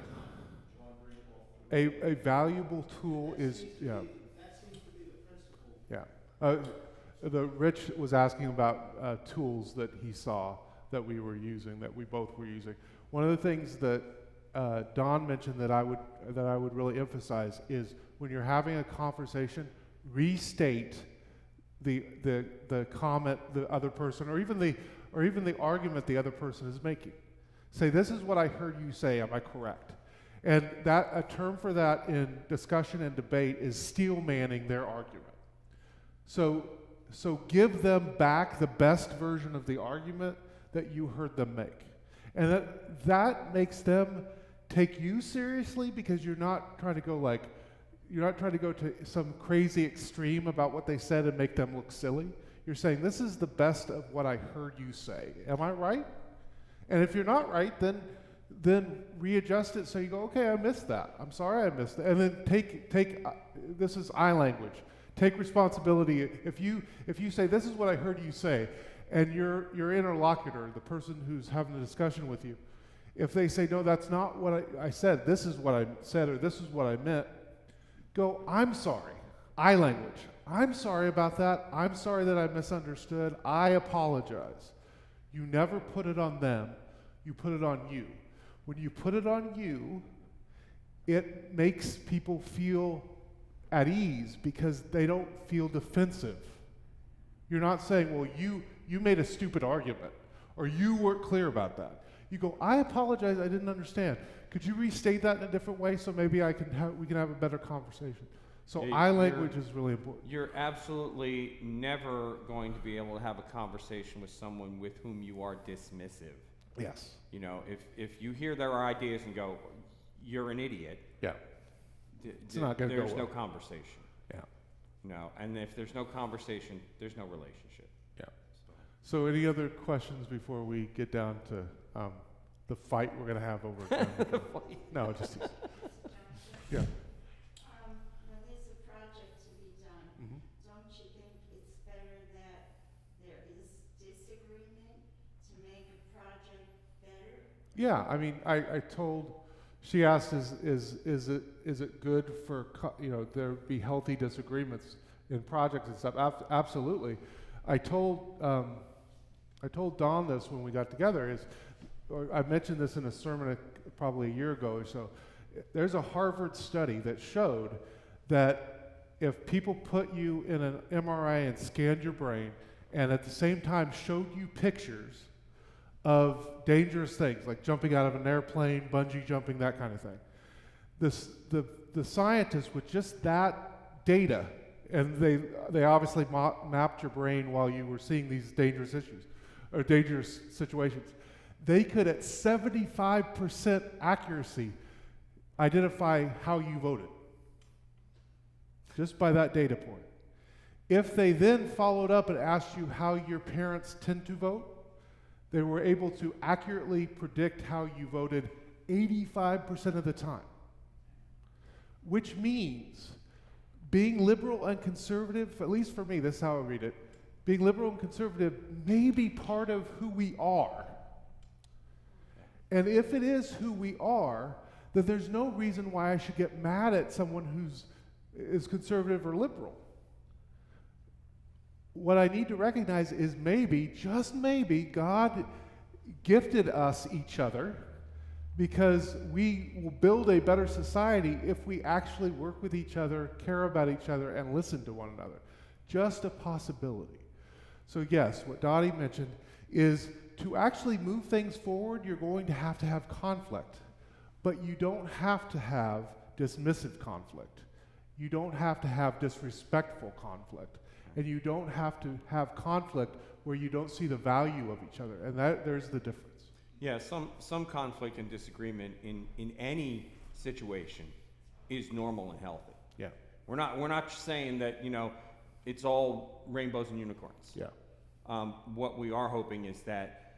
wandering off the A valuable tool is, yeah. That seems to be the principle. Yeah. The Rich was asking about tools that he saw that we were using, that we both were using. One of the things that Don mentioned that I would really emphasize is when you're having a conversation, restate the comment the other person, or even the argument the other person is making. Say, this is what I heard you say. Am I correct? And that a term for that in discussion and debate is steel manning their argument. So give them back the best version of the argument that you heard them make. And that makes them take you seriously, because you're not trying to go to some crazy extreme about what they said and make them look silly. You're saying, this is the best of what I heard you say. Am I right? And if you're not right, then readjust it so you go, okay, I missed that. I'm sorry I missed that. And then take this is I language. Take responsibility. If you say, this is what I heard you say, and your interlocutor, the person who's having the discussion with you, if they say, no, that's not what I said, this is what I said, or this is what I meant, go, I'm sorry. I language. I'm sorry about that. I'm sorry that I misunderstood. I apologize. You never put it on them. You put it on you. When you put it on you, it makes people feel at ease because they don't feel defensive. You're not saying, well, you made a stupid argument, or you weren't clear about that. You go, I apologize, I didn't understand. Could you restate that in a different way so maybe we can have a better conversation? So Hey, I language is really important. You're absolutely never going to be able to have a conversation with someone with whom you are dismissive. Yes. You know, if you hear their ideas and go, you're an idiot, Yeah. It's not gonna go there's no well. conversation. Yeah. No, and if there's no conversation, there's no relationship. Yeah. So any other questions before we get down to the fight we're going to have over? No, just yeah. When there's a project to be done, Mhm. don't you think it's better that there is disagreement to make a project better? Yeah, I mean, I told, she asked, is it good for, there be healthy disagreements in projects and stuff? Absolutely. I told Don this when we got together, or I mentioned this in a sermon probably a year ago or so. There's a Harvard study that showed that if people put you in an MRI and scanned your brain, and at the same time showed you pictures of dangerous things, like jumping out of an airplane, bungee jumping, that kind of thing. The scientists, with just that data, and they obviously mapped your brain while you were seeing these dangerous issues, or dangerous situations, they could, at 75% accuracy, identify how you voted, just by that data point. If they then followed up and asked you how your parents tend to vote, they were able to accurately predict how you voted 85% of the time. Which means being liberal and conservative, at least for me, this is how I read it, being liberal and conservative may be part of who we are. And if it is who we are, then there's no reason why I should get mad at someone is conservative or liberal. What I need to recognize is maybe, just maybe, God gifted us each other because we will build a better society if we actually work with each other, care about each other, and listen to one another. Just a possibility. So yes, what Dottie mentioned is to actually move things forward, you're going to have conflict. But you don't have to have dismissive conflict. You don't have to have disrespectful conflict. And you don't have to have conflict where you don't see the value of each other. And there's the difference. Yeah, some conflict and disagreement in any situation is normal and healthy. Yeah. We're not saying that, it's all rainbows and unicorns. Yeah. What we are hoping is that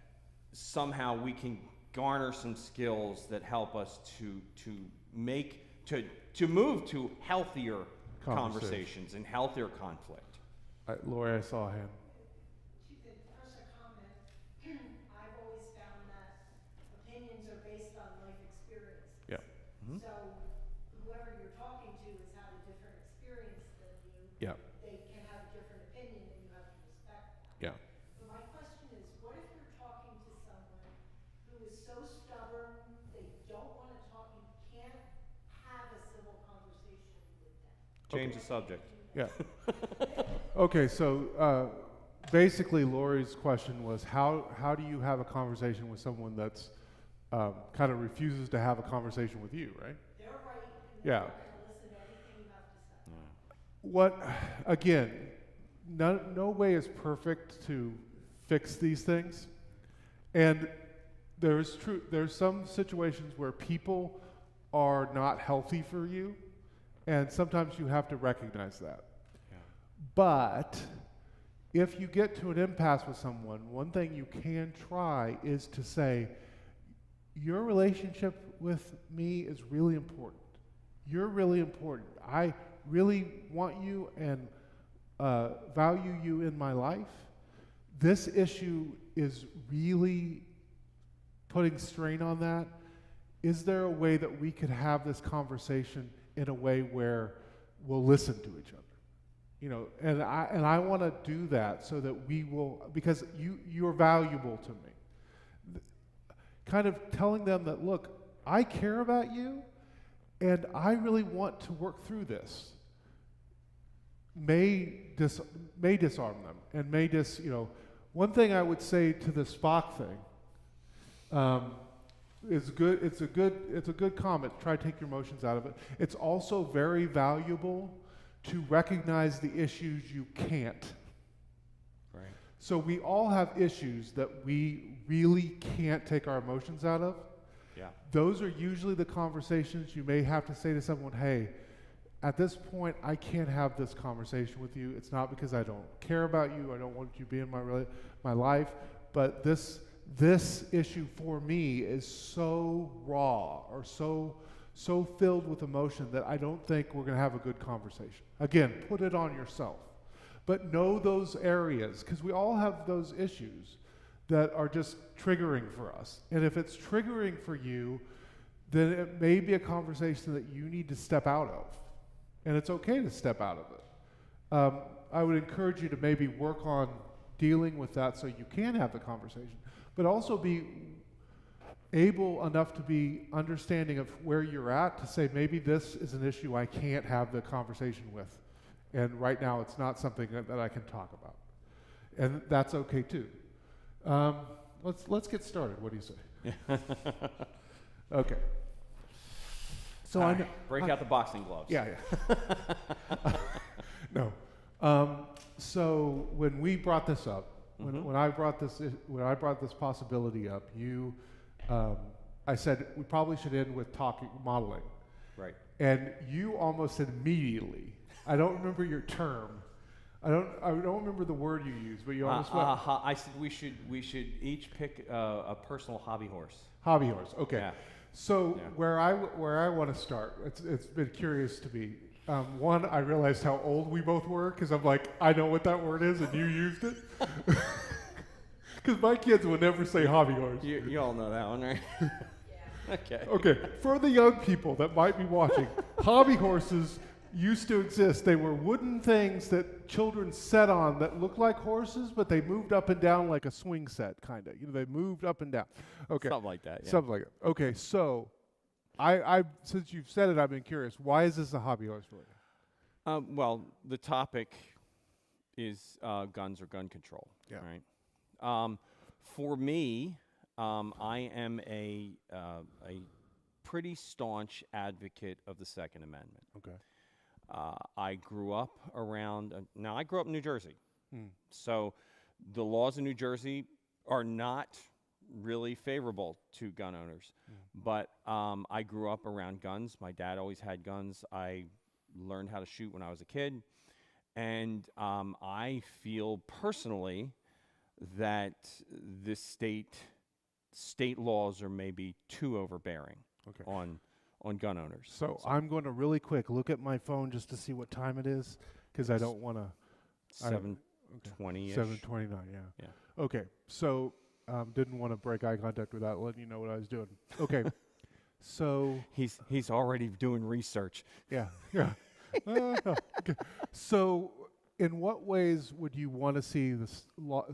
somehow we can garner some skills that help us to move to healthier conversations and healthier conflict. Lori, I saw a hand. First a comment. I've always found that opinions are based on life experiences. Yeah. Mhm. So whoever you're talking to has had a different experience than you. Yeah. They can have a different opinion and you have to respect that. Yeah. But my question is, what if you're talking to someone who is so stubborn, they don't want to talk Change the subject. Yeah. Okay, so basically Lori's question was how do you have a conversation with someone that's kind of refuses to have a conversation with you, right? They're right, and Yeah. they're not gonna listen to anything you have to say. What, again, no way is perfect to fix these things. And there's some situations where people are not healthy for you, and sometimes you have to recognize that. Yeah. But if you get to an impasse with someone, one thing you can try is to say, your relationship with me is really important. You're really important. I really want you and value you in my life. This issue is really putting strain on that. Is there a way that we could have this conversation in a way where we'll listen to each other? You know, and I want to do that so that we will, because you're valuable to me. Kind of telling them that, look, I care about you, and I really want to work through this. May disarm them, and one thing I would say to the Spock thing is good. It's a good comment. Try to take your emotions out of it. It's also very valuable to recognize the issues you can't. Right. So we all have issues that we really can't take our emotions out of. Yeah. Those are usually the conversations you may have to say to someone, hey, at this point, I can't have this conversation with you. It's not because I don't care about you. I don't want you to be in my life. But this issue for me is so raw or so filled with emotion that I don't think we're going to have a good conversation. Again, put it on yourself. But know those areas, because we all have those issues that are just triggering for us. And if it's triggering for you, then it may be a conversation that you need to step out of. And it's okay to step out of it. I would encourage you to maybe work on dealing with that so you can have the conversation, but also be able enough to be understanding of where you're at to say, maybe this is an issue I can't have the conversation with. And right now it's not something that I can talk about. And that's okay too. Let's get started. What do you say? Okay. So All right, break out the boxing gloves. Yeah. No. So when we brought this up, when I brought this possibility up, I said we probably should end with modeling. Right. And you almost said immediately. I don't remember your term. I don't remember the word you used, but you almost went. I said we should each pick a personal hobby horse. Hobby horse. Okay. Yeah. So Yeah. where I want to start, it's been curious to me. One, I realized how old we both were because I'm like, I know what that word is, and you used it. Because my kids would never say hobby horse. You all know that one, right? Okay. Okay, for the young people that might be watching, hobby horses used to exist. They were wooden things that children sat on that looked like horses, but they moved up and down like a swing set, kind of. They moved up and down. Okay. Something like that. Yeah. Something like it. Okay, so I since you've said it, I've been curious. Why is this a hobby horse for you? Well, the topic is guns or gun control. Yeah. Right. For me, I am a pretty staunch advocate of the Second Amendment. Okay. I grew up around. I grew up in New Jersey, so the laws in New Jersey are not really favorable to gun owners. But I grew up around guns. My dad always had guns. I learned how to shoot when I was a kid, and I feel personally that this state laws are maybe too overbearing on gun owners. So I'm going to really quick look at my phone just to see what time it is, because I don't want to. 7:20ish. 7:29. Yeah. Okay. So didn't want to break eye contact without letting you know what I was doing. Okay. So He's already doing research. yeah. Okay. So in what ways would you want to see the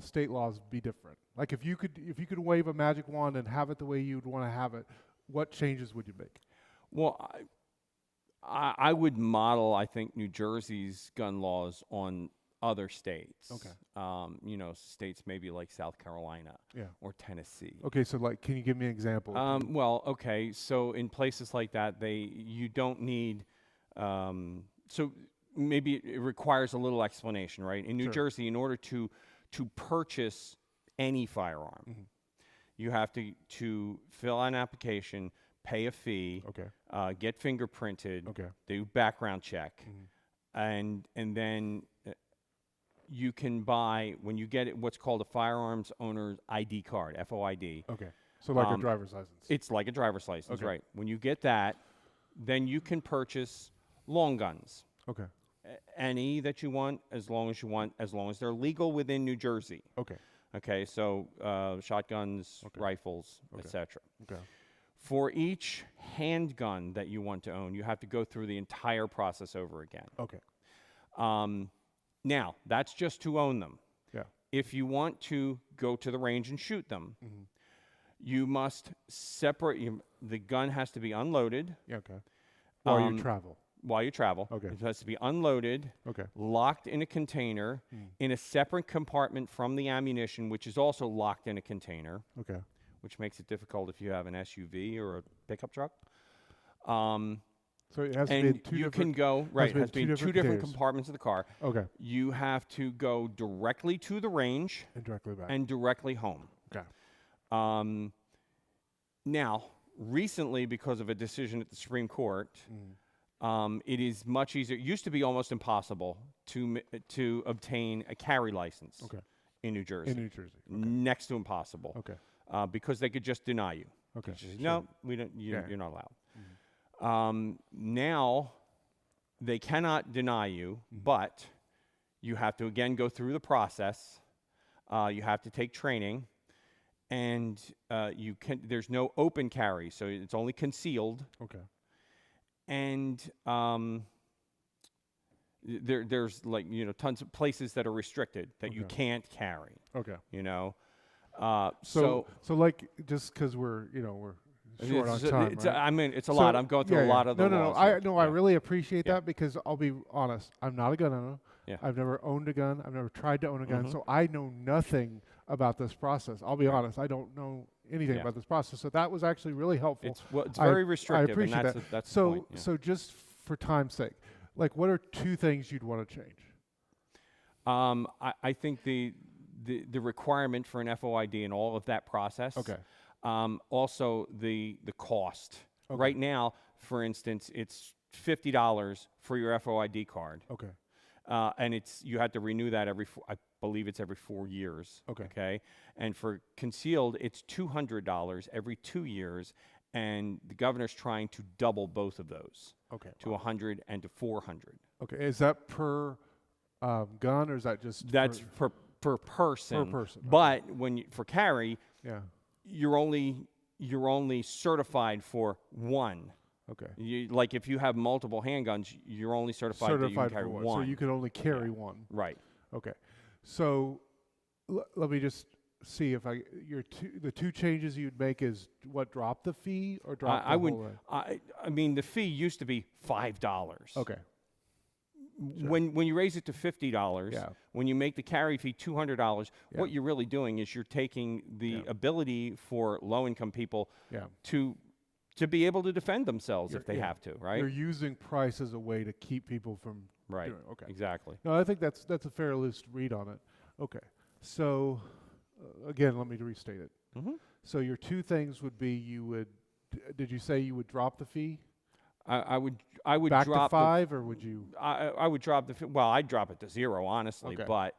state laws be different? Like if you could wave a magic wand and have it the way you'd want to have it, what changes would you make? Well, I would model, I think, New Jersey's gun laws on other states. Okay. You know, states maybe like South Carolina Yeah. or Tennessee. Okay, so like, can you give me an example? Well, okay, so in places like that, you don't need, so maybe it requires a little explanation, right? In New Sure. Jersey, in order to purchase any firearm, Mhm. you have to fill out an application, pay a fee, Okay. get fingerprinted, Okay. do background check, Mhm. and then you can buy, when you get what's called a firearms owner's ID card, FOID. Okay. So like a Um, driver's license. It's like a driver's license, Okay. right? When you get that, then you can purchase long guns, Okay. any that you want, as long as they're legal within New Jersey. Okay. Okay, so shotguns, Okay. rifles, Okay. etc. Okay. For each handgun that you want to own, you have to go through the entire process over again. Okay. Now, that's just to own them. Yeah. If you want to go to the range and shoot them, Mhm. you must separate. The gun has to be unloaded Yeah. Okay. While Um, you travel. while you travel. Okay. It has to be unloaded, Okay. locked in a container, in a separate compartment from the ammunition, which is also locked in a container, Okay. which makes it difficult if you have an SUV or a pickup truck. So it has to be in And two you can different. go, right, be it in has to be two in two different different containers. compartments of the car. Okay. You have to go directly to the range And directly back. and directly home. Okay. Now, recently, because of a decision at the Supreme Court, it is much easier. It used to be almost impossible to obtain a carry license Okay. in New Jersey. In New Jersey. Next to impossible. Okay. Because they could just deny you. Okay. They just say, Sure. no, we don't. Yeah. You're not allowed. Now, they cannot deny you, but you have to again go through the process. You have to take training, and there's no open carry, so it's only concealed. Okay. And there's like tons of places that are restricted that you Okay. can't carry. Okay. So So like, just because we're short on time, right? I mean, it's a So- lot. I'm going through yeah, a yeah. lot of the no, laws. I here. no, I Yeah. really appreciate Yeah. that, because I'll be honest, I'm not a gun owner. Yeah. I've never owned a gun. I've never tried to own a gun, Mhm. so I know nothing about this process. I'll be honest, I don't know anything Yeah. about this process. So that was actually really helpful. It's I- very I restrictive, appreciate and that. that's So the point. Yeah. so just for time's sake, like, what are two things you'd want to change? I think the requirement for an FOID and all of that process. Okay. Also the cost. Okay. Right now, for instance, it's $50 for your FOID card, Okay. and you have to renew that I believe it's every 4 years. Okay. Okay. And for concealed, it's $200 every 2 years, and the governor's trying to double both of those Okay. to 100 and to 400. Okay. Is that per gun, or is that just That's for, per person. person, okay. But for carry, yeah? you're only certified for one. Okay. Like if you have multiple handguns, you're only certified that you can carry for one. So you can only carry one. Right. Okay. So let me just see if the two changes you'd make is what, drop the fee or drop the I would. whole rate? I mean, the fee used to be $5. Okay. When you raise it to $50, Yeah. when you make the carry fee $200, Yeah. what you're really doing is you're taking the Yeah. ability for low-income people Yeah. to be able to defend themselves if they yeah. have to, right? You're using price as a way to keep people from Right. doing it. Okay. Exactly. No, I think that's a fair loose read on it. Okay. So again, let me restate it. Mhm. So your two things would be, did you say you would drop the fee I would back drop to 5, or would you? I would drop the well, I'd drop it to 0, honestly, Okay. but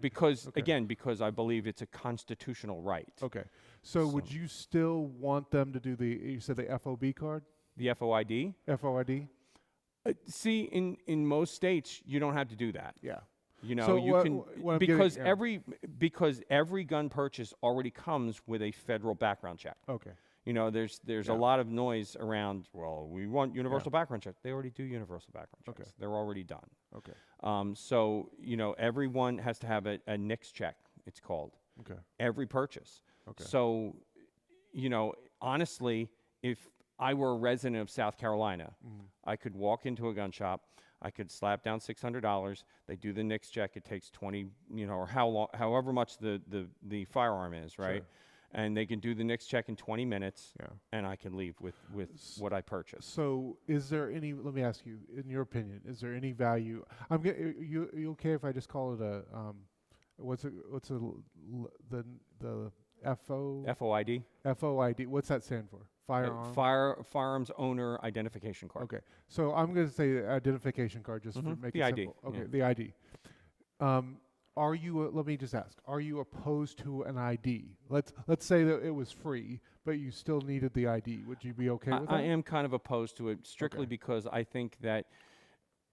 because I believe it's a constitutional right. Okay. So would you still want them to do you said the FOB card? The FOID. FOID? See, in most states, you don't have to do that. Yeah. So So you what- can what I'm getting- because every gun purchase already comes with a federal background check. Okay. There's Yeah. a lot of noise around. Well, we want universal background check. They already do universal background checks. Okay. They're already done. Okay. So everyone has to have a NICS check. It's called. Okay. Every purchase. Okay. So, honestly, if I were a resident of South Carolina, I could walk into a gun shop, I could slap down $600. They do the NICS check. It takes 20, or however much the firearm is, right? Sure. And they can do the NICS check in 20 minutes, Yeah. and I can leave with what I purchased. So, is there any? Let me ask you, in your opinion, is there any value? You okay if I just call it a the FO FOID? FOID? What's that stand for? Firearm. Firearms owner identification card. Okay, so I'm going to say identification card just for make The it ID, simple. Okay, yeah. the ID. Are you? Let me just ask. Are you opposed to an ID? Let's say that it was free, but you still needed the ID. Would you be okay with that? I am kind of opposed to it strictly Okay. because I think that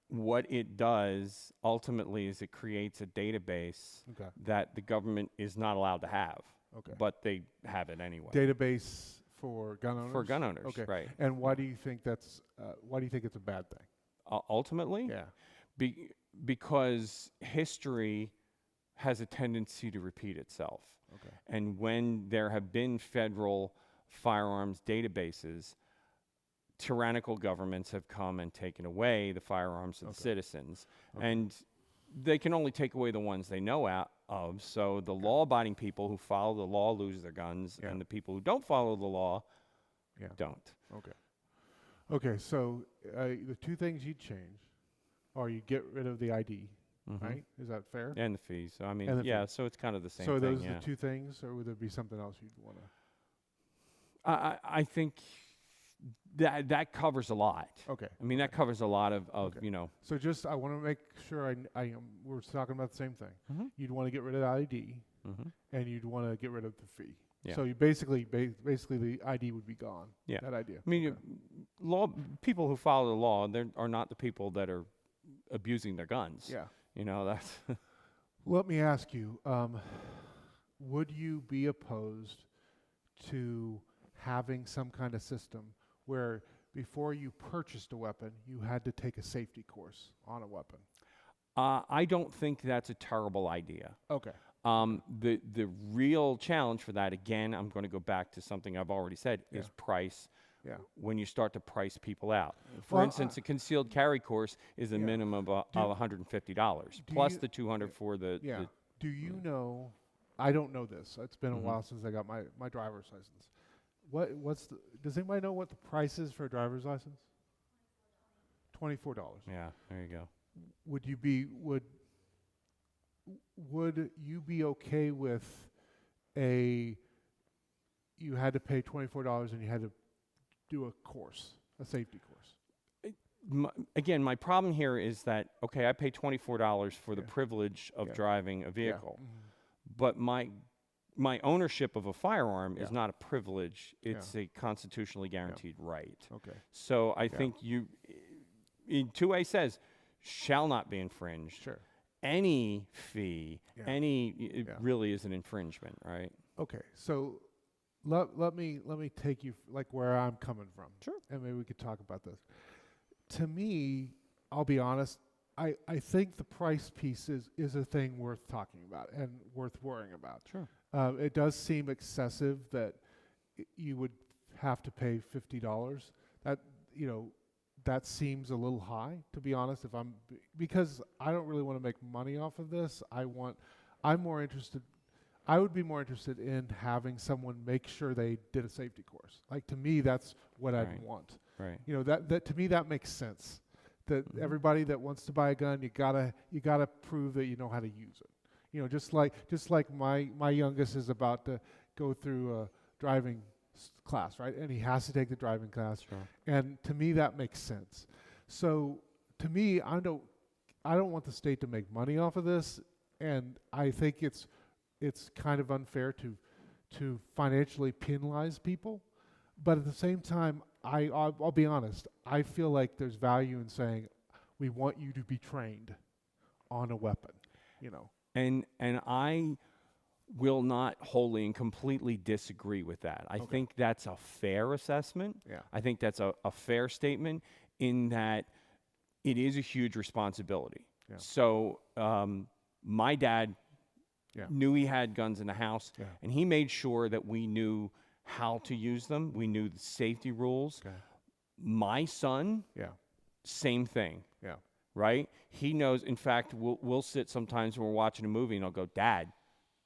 what it does ultimately is it creates a database Okay. that the government is not allowed to have, Okay. but they have it anyway. Database for gun owners. For gun owners, Okay. right. And why do you think that's? Why do you think it's a bad thing? Ultimately, Yeah. because history has a tendency to repeat itself. Okay. And when there have been federal firearms databases, tyrannical governments have come and taken away the firearms of the citizens. And they can only take away the ones they know out of. So the law-abiding people who follow the law lose their guns, Yeah. and the people who don't follow the law Yeah. don't. Okay. Okay. So the two things you'd change are you get rid of the ID, right? Is that fair? And the fees. So, I mean, And the yeah, fees. so it's kind of the same So are thing. those Yeah. the two things, or would there be something else you'd want to? I think that covers a lot. Okay. I mean, that covers a lot of Okay. So just I want to make sure we're talking about the same thing. You'd want to get rid of the ID, and you'd want to get rid of the fee. Yeah. So you basically the ID would be gone. Yeah. That idea. I mean, people who follow the law, they are not the people that are abusing their guns. Yeah. That's Let me ask you, would you be opposed to having some kind of system where before you purchased a weapon, you had to take a safety course on a weapon? I don't think that's a terrible idea. Okay. The real challenge for that, again, I'm going to go back to something I've already said, is price. Yeah. When you start to price people out. For Well, instance, a concealed carry course is a minimum of $150 plus you- the $200 for the. Yeah. Do you know? I don't know this. It's been a while since I got my driver's license. Does anybody know what the price is for a driver's license? $24. Yeah, there you go. Would you be okay with you had to pay $24 and you had to do a course, a safety course? Again, my problem here is that, okay, I pay $24 for the privilege of driving a vehicle, but my ownership of a firearm is not a privilege, it's a constitutionally guaranteed right. Okay. So I think in 2A says, shall not be infringed. Sure. Any fee, it Yeah. really is an infringement, right? Okay. So let me take you like where I'm coming from. Sure. And maybe we could talk about this. To me, I'll be honest, I think the price piece is a thing worth talking about and worth worrying about. Sure. It does seem excessive that you would have to pay $50. That seems a little high, to be honest. Because I don't really want to make money off of this. I would be more interested in having someone make sure they did a safety course. Like, to me, that's what I'd Right. want. Right. That to me that makes sense. That everybody that wants to buy a gun, you gotta prove that you know how to use it. Just like my youngest is about to go through a driving class, right? And he has to take the driving class. Sure. And to me that makes sense. So to me, I don't want the state to make money off of this, and I think it's kind of unfair to financially penalize people. But at the same time, I'll be honest, I feel like there's value in saying we want you to be trained on a weapon, And I will not wholly and completely disagree with that. I think that's a fair assessment. Yeah. I think that's a fair statement in that it is a huge responsibility. Yeah. So my dad Yeah. knew he had guns in the house, Yeah. and he made sure that we knew how to use them. We knew the safety rules. Okay. My son, Yeah. same thing, Yeah. right? He knows. In fact, we'll sit sometimes when we're watching a movie and I'll go, Dad,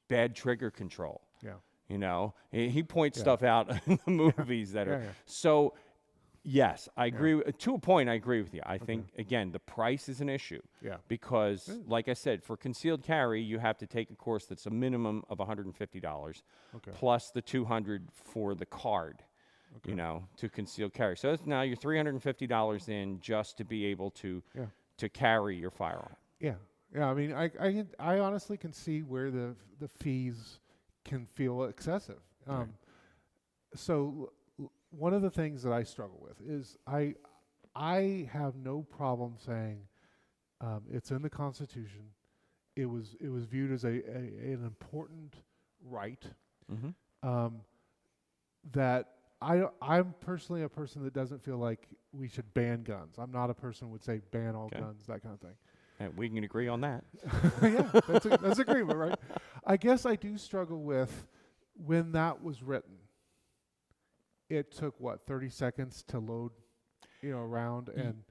bad trigger control. Yeah. You know, he points Yeah. stuff out in the movies that Yeah, are yeah. so. Yes, I agree. To a point, I agree with you. I think again, the price is an issue. Yeah. Because, like I said, for concealed carry, you have to take a course that's a minimum of $150 Okay. plus the $200 for the card. You know, to concealed carry. So now you're $350 in just to be able to to carry your firearm. Yeah. Yeah. I mean, I honestly can see where the fees can feel excessive. So one of the things that I struggle with is I have no problem saying it's in the Constitution. It was viewed as an important right that I'm personally a person that doesn't feel like we should ban guns. I'm not a person who would say ban all guns, that kind of thing. And we can agree on that. Yeah, that's agreement, right? I guess I do struggle with when that was written. It took 30 seconds to load, around and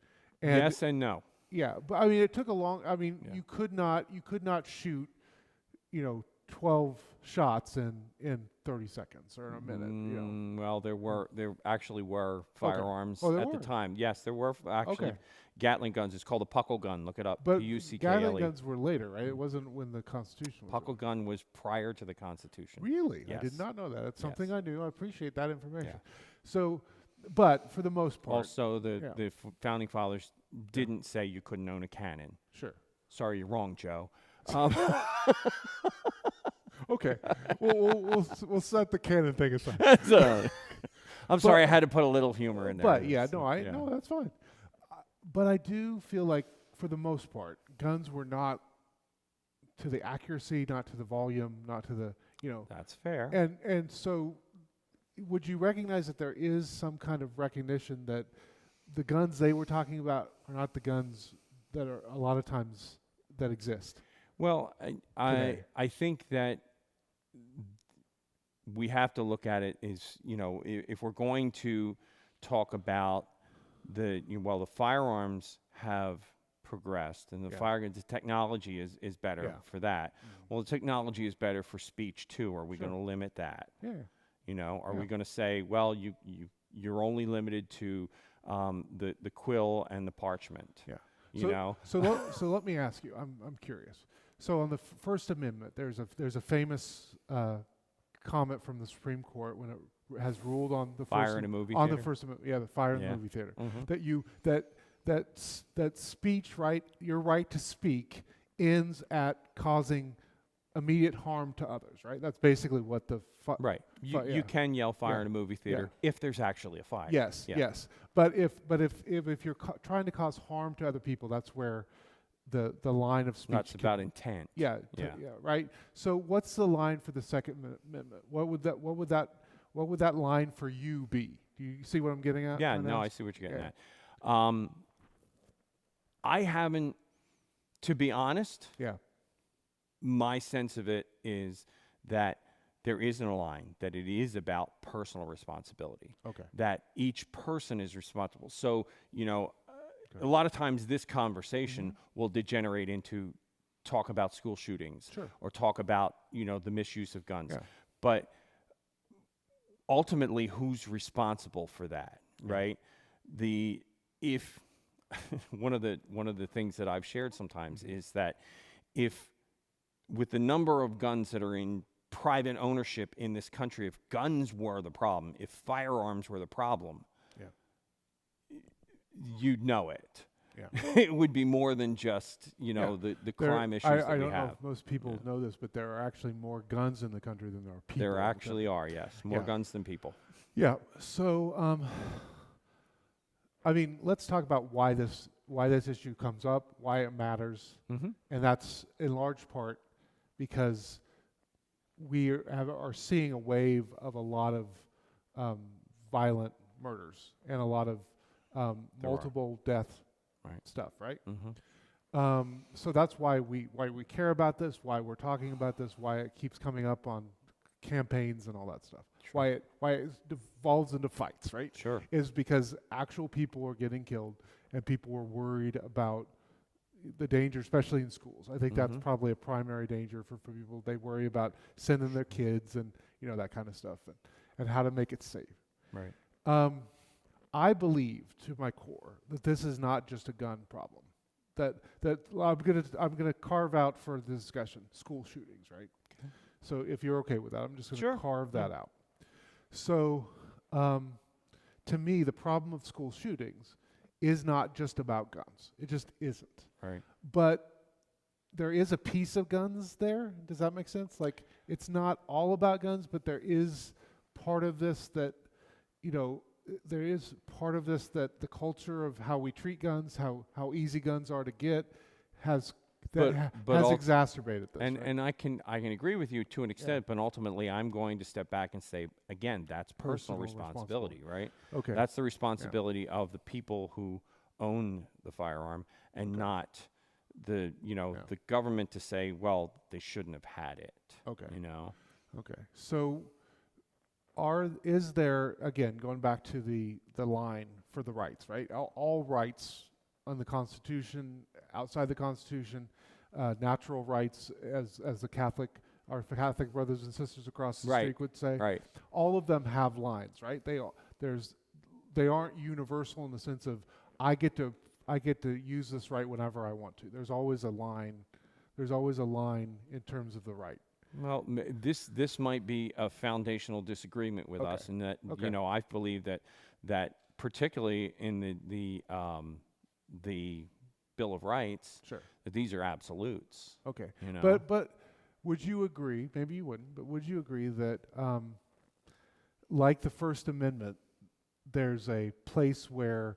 Yes and no. yeah, but I mean it took a long. I mean you could not shoot, 12 shots in 30 seconds or in a minute. Well, there actually were firearms Oh, there at were? the time. Yes, there were actually Gatling guns. It's called a puckle gun. Look it up. But Puckle. Gatling guns were later, right? It wasn't when the Constitution was Puckle gun was prior to the Constitution. Really? I Yes. did not know that. That's something Yes. I knew. I appreciate that information. Yeah. So, but for the most part, Also, the founding fathers didn't say you couldn't own a cannon. sure. Sorry, you're wrong, Joe. Okay, we'll set the cannon thing aside. That's, I'm sorry, I had to put a little humor in there. But yeah, So, no, that's fine. But I do feel like, for the most part, guns were not to the accuracy, not to the volume, not to the That's fair. And so, would you recognize that there is some kind of recognition that the guns they were talking about are not the guns that are a lot of times that exist? Well, Today. I think that we have to look at it as, if we're going to talk about the firearms have progressed and the technology is better for that. Well, the technology is better for speech too. Are we going to limit that? Yeah. Are we going to say, well, you're only limited to the quill and the parchment? Yeah. So let me ask you. I'm curious. So on the First Amendment, there's a famous comment from the Supreme Court when it has ruled on the Fire in a movie on theater? the First Amendment. Yeah, the fire in the Yeah. movie theater. Mhm. That speech right, your right to speak ends at causing immediate harm to others. Right. That's basically what the Right. You can yell fire in a movie theater if there's actually a fire. Yes. Yeah. Yes. But if you're trying to cause harm to other people, that's where the line of speech. That's about intent. Yeah, right. So what's the line for the Second Amendment? What would that line for you be? Do you see what I'm getting at? Yeah, right no, now? I see what you're getting at. I haven't, to be honest, Yeah. my sense of it is that there isn't a line, that it is about personal responsibility. Okay. That each person is responsible. So, a lot of times this conversation will degenerate into talk about school shootings or talk about, the misuse of guns. Yeah. But ultimately, who's responsible for that, right? If one of the things that I've shared sometimes is that if with the number of guns that are in private ownership in this country, if guns were the problem, if firearms were the problem, you'd know it. Yeah. It would be more than just, the crime issues that I we don't know have. if most people know this, but there are actually more guns in the country than there are people. There in the actually country. are, yes. More Yeah. guns than people. Yeah. So, I mean, let's talk about why this issue comes up, why it matters, and that's in large part because we are seeing a wave of a lot of violent murders and a lot of multiple death stuff, right? So that's why we care about this, why we're talking about this, why it keeps coming up on campaigns and all that stuff. Why it devolves into fights, right? Sure. Is because actual people are getting killed and people are worried about the danger, especially in schools. I think that's probably a primary danger for people. They worry about sending their kids and that kind of stuff and how to make it safe. Right. I believe to my core that this is not just a gun problem. That I'm gonna carve out for the discussion school shootings, right? Okay. So if you're okay with that, I'm just gonna carve that out. So to me, the problem of school shootings is not just about guns. It just isn't. Right. But there is a piece of guns there. Does that make sense? Like, it's not all about guns, but there is part of this that, there is part of this that the culture of how we treat guns, how easy guns are to get, has exacerbated this. And I can agree with you to an extent, but ultimately I'm going to step back and say, again, that's personal responsibility, right? Okay. That's the responsibility of the people who own the firearm, and not the government to say, well, they shouldn't have had it. Okay. Okay. So is there, again, going back to the line for the rights, right? All rights on the Constitution, outside the Constitution, natural rights, as our Catholic brothers and sisters across the street would say. Right. All of them have lines, right? They aren't universal in the sense of I get to use this right whenever I want to. There's always a line. There's always a line in terms of the right. Well, this might be a foundational disagreement with us, in that I believe that particularly in the Bill of Rights, that these are absolutes. Okay. But would you agree? Maybe you wouldn't, but would you agree that, like the First Amendment, there's a place where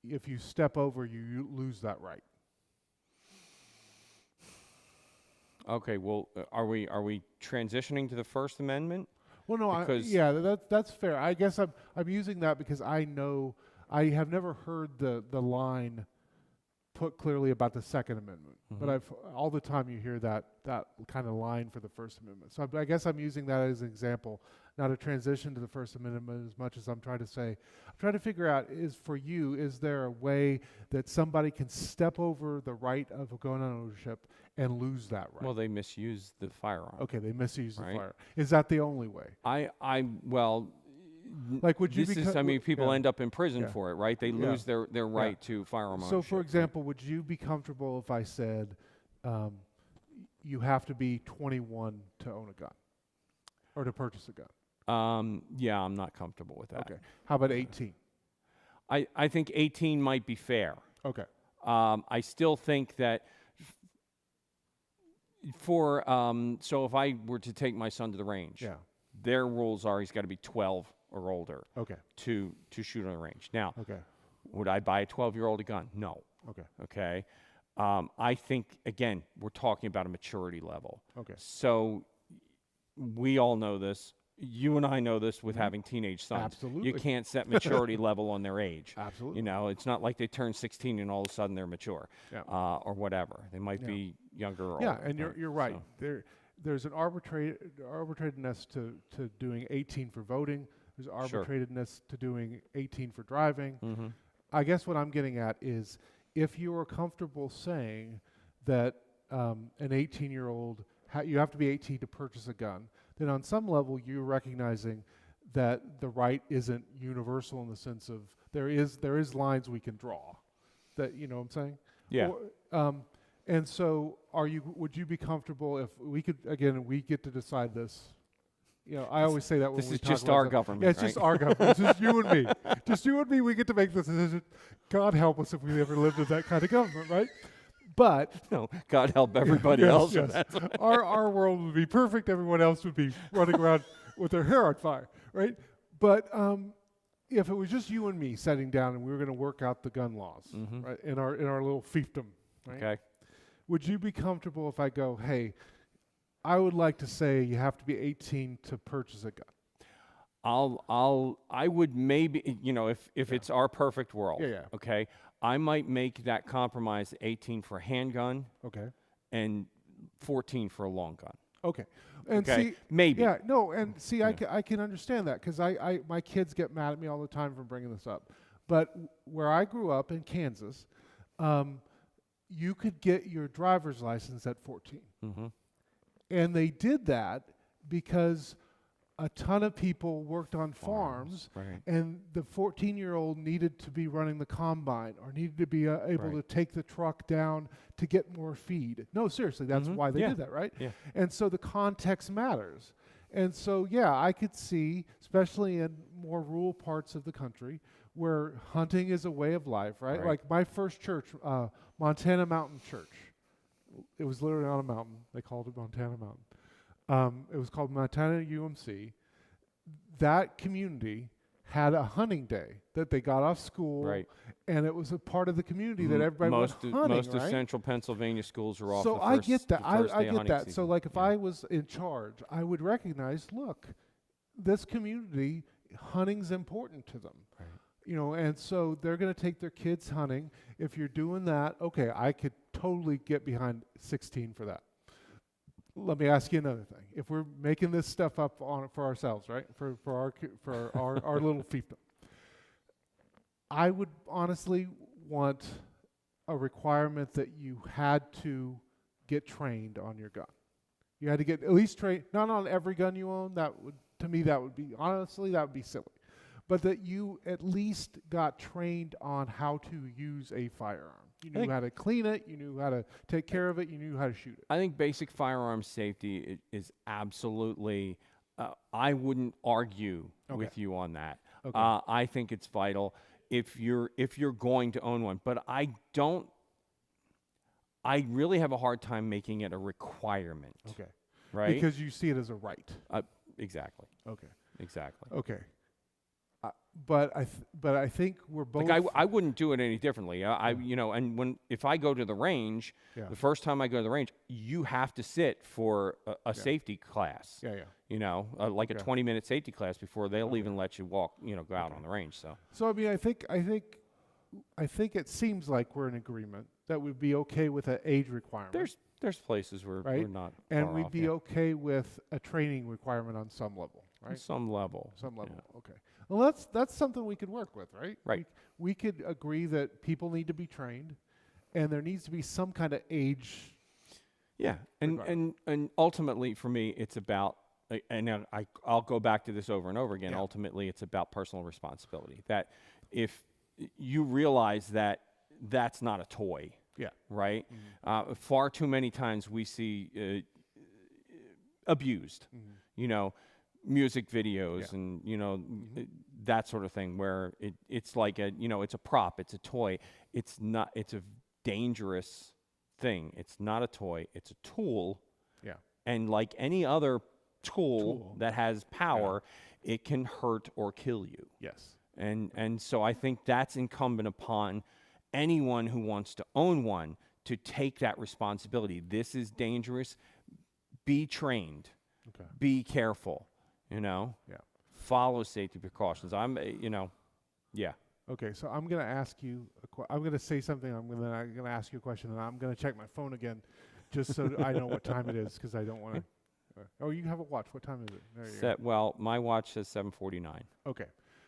if you step over, you lose that right? Okay, well, are we transitioning to the First Amendment? Well, no, that's fair. I guess I'm using that because I have never heard the line put clearly about the Second Amendment, but all the time you hear that kind of line for the First Amendment. So I guess I'm using that as an example, not a transition to the First Amendment as much as I'm trying to figure out, is there a way that somebody can step over the right of gun ownership and lose that right? Well, they misuse the firearm. Okay, they misuse the firearm. Is that the only way? Like, would you people end up in prison for it, right? They lose their right to firearm ownership. So, for example, would you be comfortable if I said you have to be 21 to own a gun or to purchase a gun? Yeah, I'm not comfortable with that. Okay. How about 18? I think 18 might be fair. Okay. I still think that so if I were to take my son to the range, their rules are he's got to be 12 or older to shoot on the range. Now, would I buy a 12-year-old a gun? No. Okay. I think, again, we're talking about a maturity level. Okay. So we all know this. You and I know this with having teenage sons. Absolutely. You can't set maturity level on their age. Absolutely. It's not like they turn 16 and all of a sudden they're mature, or whatever. They might be younger or older. Yeah, and you're right. So. There's an arbitratedness to doing 18 for voting. There's arbitratedness to doing 18 for driving. I guess what I'm getting at is, if you are comfortable saying that an 18-year-old, you have to be 18 to purchase a gun, then on some level you're recognizing that the right isn't universal in the sense of there is lines we can draw. That, you know what I'm saying? Yeah. And so would you be comfortable if we get to decide this? I always say that when this we is talk just about our stuff. government. Yeah, it's just our government. It's just you and me. Just you and me. We get to make this decision. God help us if we ever lived in that kind of government, right? But no, God help everybody else. Yes. Our world would be perfect. Everyone else would be running around with their hair on fire, right? But if it was just you and me sitting down and we were going to work out the gun laws, right, in our little fiefdom, right? Okay. Would you be comfortable if I go, hey, I would like to say you have to be 18 to purchase a gun? I would maybe, if it's our perfect world. Yeah. Okay. I might make that compromise 18 for a handgun. Okay. And 14 for a long gun. Okay. And Okay? see, Maybe. yeah, no, and see, Yeah. I can understand that because my kids get mad at me all the time for bringing this up. But where I grew up in Kansas, you could get your driver's license at 14. Mm-hmm. And they did that because a ton of people worked on farms, right. and the 14-year-old needed to be running the combine or needed to be able Right. to take the truck down to get more feed. No, seriously, that's Mhm. why they Yeah. did that, right? Yeah. And so the context matters. And so, yeah, I could see, especially in more rural parts of the country, where hunting is a way of life, right? Right. Like my first church, Montana Mountain Church. It was literally on a mountain. They called it Montana Mountain. It was called Montana UMC. That community had a hunting day that they got off school, Right. and it was a part of the community that everybody went most hunting, most of right? central Pennsylvania schools are off. So the I first, get that. the first I day of get hunting that. So season. like if Yeah. I was in charge, I would recognize, look, this community, hunting's important to them. Right. You know, and so they're going to take their kids hunting. If you're doing that, okay, I could totally get behind 16 for that. Let me ask you another thing. If we're making this stuff up on for ourselves, right? For our little fiefdom. I would honestly want a requirement that you had to get trained on your gun. You had to get at least trained, not on every gun you own. That would, to me, that would be, honestly, that would be silly. But that you at least got trained on how to use a firearm. You knew how to clean it, you knew how to take care of it, you knew how to shoot it. I think basic firearm safety is absolutely. I wouldn't argue with you on that. Okay. I think it's vital if you're going to own one. But I don't. I really have a hard time making it a requirement. Okay. Right. Because you see it as a right. Exactly. Okay. Exactly. Okay. But I think we're both. Like I wouldn't do it any differently. And if I go to the range, Yeah. the first time I go to the range, you have to sit for a safety class. Yeah, yeah. You know, like a Okay. 20-minute safety class before they'll even let you walk. Go out on the range. So I mean, I think it seems like we're in agreement that we'd be okay with an age requirement. There's places where right? we're not, and far we'd off, be yeah. okay with a training requirement on some level, On right? some level. Some level. Yeah. Okay. Well, that's something we could work with, right? Right. We could agree that people need to be trained, and there needs to be some kind of age. Yeah, and ultimately for me, it's about, and I'll go back to this over and over again. Yeah. Ultimately, it's about personal responsibility. That if you realize that that's not a toy, Yeah. right? Far too many times we see abused, music videos Yeah. and that sort of thing, where it's like it's a prop, it's a toy. It's not. It's a dangerous thing. It's not a toy. It's a tool. Yeah. And like any other tool that has power, it can hurt or kill you. Yes. And so I think that's incumbent upon anyone who wants to own one to take that responsibility. This is dangerous. Be trained. Okay. Be careful. Yeah. Follow safety precautions. Yeah. Okay, so I'm going to ask you. I'm going to say something. I'm going to ask you a question, and I'm going to check my phone again, just so I know what time it is, because I don't want to. Oh, you have a watch. What time is it? There you go. Well, my watch says 7:49. Okay,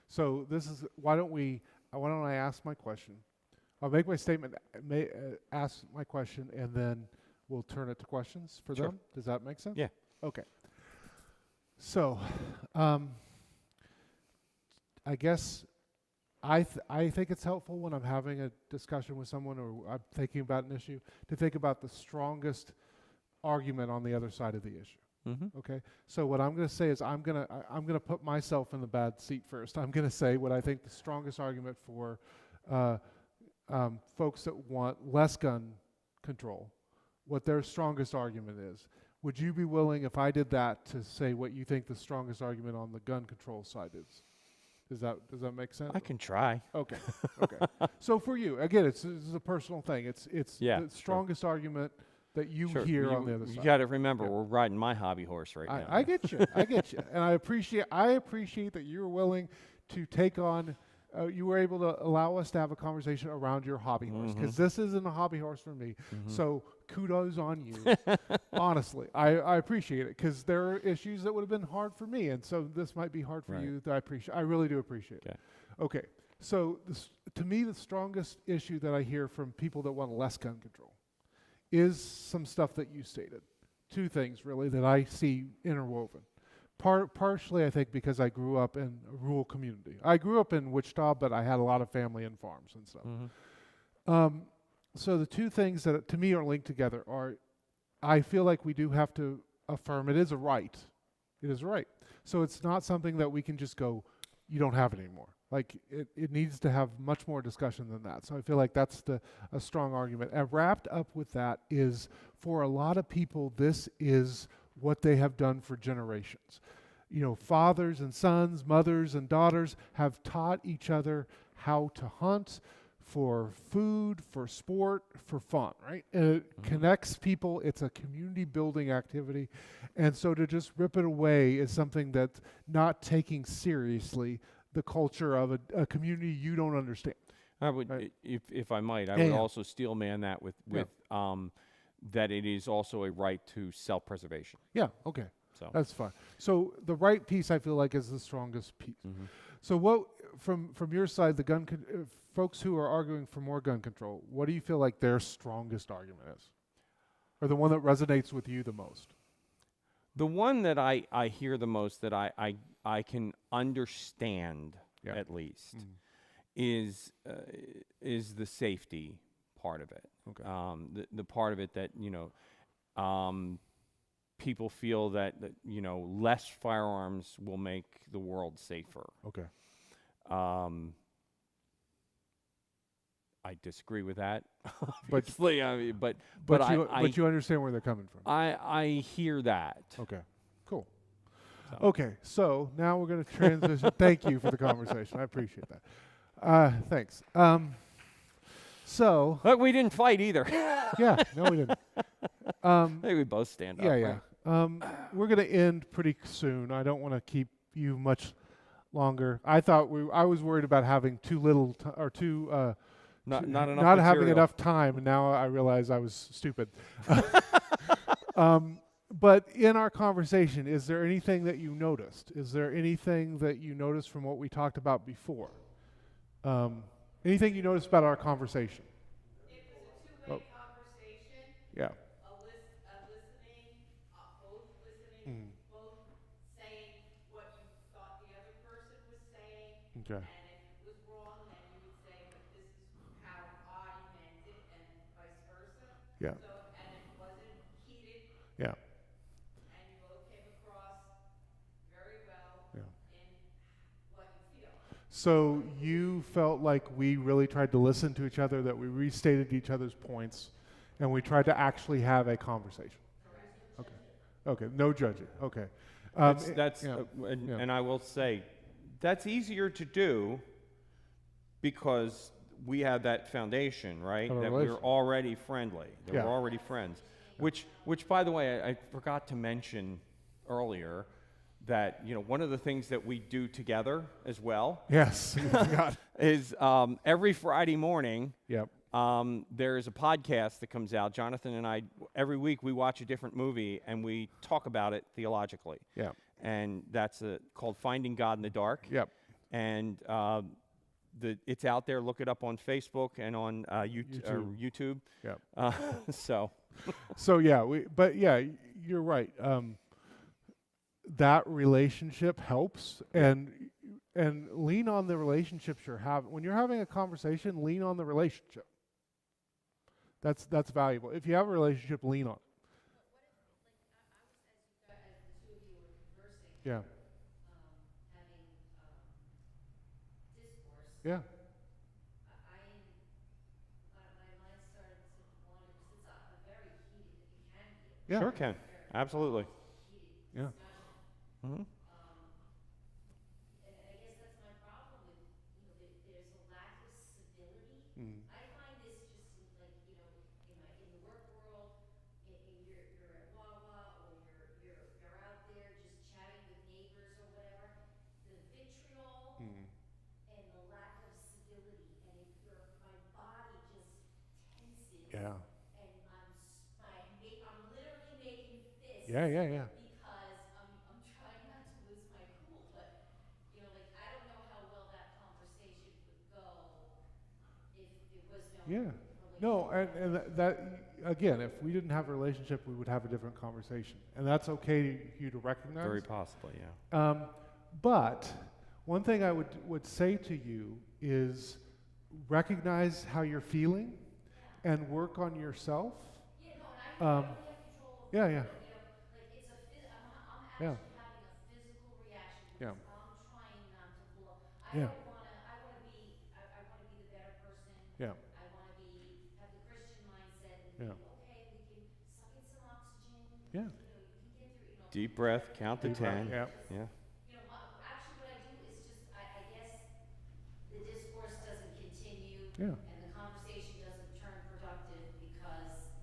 so this is. Why don't I ask my question? I'll make my statement. Ask my question, and then we'll turn it to questions for Sure. them. Does that make sense? Yeah. Okay. So, I guess I think it's helpful when I'm having a discussion with someone or I'm thinking about an issue to think about the strongest argument on the other side of the issue. Mm-hmm. Okay, so what I'm going to say is I'm going to put myself in the bad seat first. I'm going to say what I think the strongest argument for folks that want less gun control, what their strongest argument is. Would you be willing, if I did that, to say what you think the strongest argument on the gun control side is? Does that make sense? I can try. Okay. Okay. So for you, again, this is a personal thing. It's Yeah, the strongest argument that you Sure. hear on the other You side. got to remember, Yeah. we're riding my hobby horse right now. I get you. I get you. And I appreciate that you're willing to take on you were able to allow us to have a conversation around your hobby horse, because this isn't a hobby horse for me. So kudos on you. Honestly, I appreciate it, because there are issues that would have been hard for me, and so this might be hard for Right. you. That I really do appreciate it. Okay, so to me, the strongest issue that I hear from people that want less gun control is some stuff that you stated. Two things really that I see interwoven. Partially, I think, because I grew up in a rural community. I grew up in Wichita, but I had a lot of family and farms and stuff. So the two things that to me are linked together are, I feel like we do have to affirm it is a right. It is a right. So it's not something that we can just go, you don't have it anymore. Like it needs to have much more discussion than that. So I feel like that's a strong argument. And wrapped up with that is, for a lot of people, this is what they have done for generations. You know, fathers and sons, mothers and daughters have taught each other how to hunt for food, for sport, for fun, right? And it connects people. It's a community building activity. And so to just rip it away is something that's not taking seriously the culture of a community you don't understand. I would, Right. if I might, I Yeah, would yeah. also steel man that with that it is also a right to self-preservation. Yeah, okay. So That's fine. So the right piece, I feel like, is the strongest piece. So what, from your side, the folks who are arguing for more gun control, what do you feel like their strongest argument is? Or the one that resonates with you the most? the one that I hear the most, that I can understand Yeah. at least, is the safety part of it. Okay. The part of it that, people feel that less firearms will make the world safer. Okay. I disagree with that. But- Obviously, I mean, but But you understand where they're coming from. I hear that. Okay, cool. So. Okay, so now we're going to transition. Thank you for the conversation. I appreciate that. Thanks. So, But we didn't fight either. yeah, no, we didn't. I think we both stand up. Yeah, right? yeah. We're going to end pretty soon. I don't want to keep you much longer. I was worried about having too little or too Not enough. not having material. enough time, and now I realize I was stupid. But in our conversation, is there anything that you noticed? Is there anything that you noticed from what we talked about before? Anything you noticed about our conversation? It was a two-way conversation, Yeah. listening, both saying what you thought the other person was saying, Okay. and if it was wrong, then you would say, but this is how I meant it, and vice versa. Yeah. So, and it wasn't heated, Yeah. and you both came across very well Yeah. in what you feel. So you felt like we really tried to listen to each other, that we restated each other's points, and we tried to actually have a conversation. Okay. Okay. No judging. Okay. That's yeah. Yeah. and I will say, that's easier to do because we have that foundation, right? Of a That we're relationship. already friendly, that Yeah. we're already friends. Which by the way, I forgot to mention earlier that one of the things that we do together as well Yes. You forgot. is every Friday morning. Yep. There is a podcast that comes out. Jonathan and I, every week, we watch a different movie and we talk about it theologically. Yep. And that's called Finding God in the Dark. Yep. And it's out there. Look it up on Facebook and on YouTube. Yep. So So yeah, you're right. That relationship helps, and lean on the relationships you're having. When you're having a conversation, lean on the relationship. That's valuable. If you have a relationship, lean on it. As the two of you were conversing, Yeah. having discourse, Yeah. my mind started to wander because it's a very heated, it can be a Yeah. sure can. Absolutely. heated Yeah. discussion. Mhm. And I guess that's my problem with, there's a lack of civility. Mm. I find this just like, in the work world, you're at Wawa or you're out there just chatting with neighbors or whatever. The vitriol Mm. and the lack of Yeah, yeah, yeah. Because I'm trying not to lose my cool, but, you know, like, I don't know how well that conversation would go if there was no Yeah. relationship. No, and that, again, if we didn't have a relationship, we would have a different conversation. And that's okay for you to recognize. Very possibly, yeah. But one thing I would say to you is recognize how you're feeling and work on yourself. Yeah, no, and I really have control over Yeah, it, yeah. but, you know, like, it's a I'm Yeah. actually having a physical reaction Yeah. because I'm trying not to blow. Yeah. I wanna be, I wanna be the better person. Yeah. I wanna have the Christian mindset and Yeah. think, okay, we can suck in some oxygen. Yeah. You know, you can get through, you know. Deep breath, count to Deep breath, 10. yeah. Yeah. You know, actually what I do is just, I guess the discourse doesn't continue. Yeah. And the conversation doesn't turn productive because,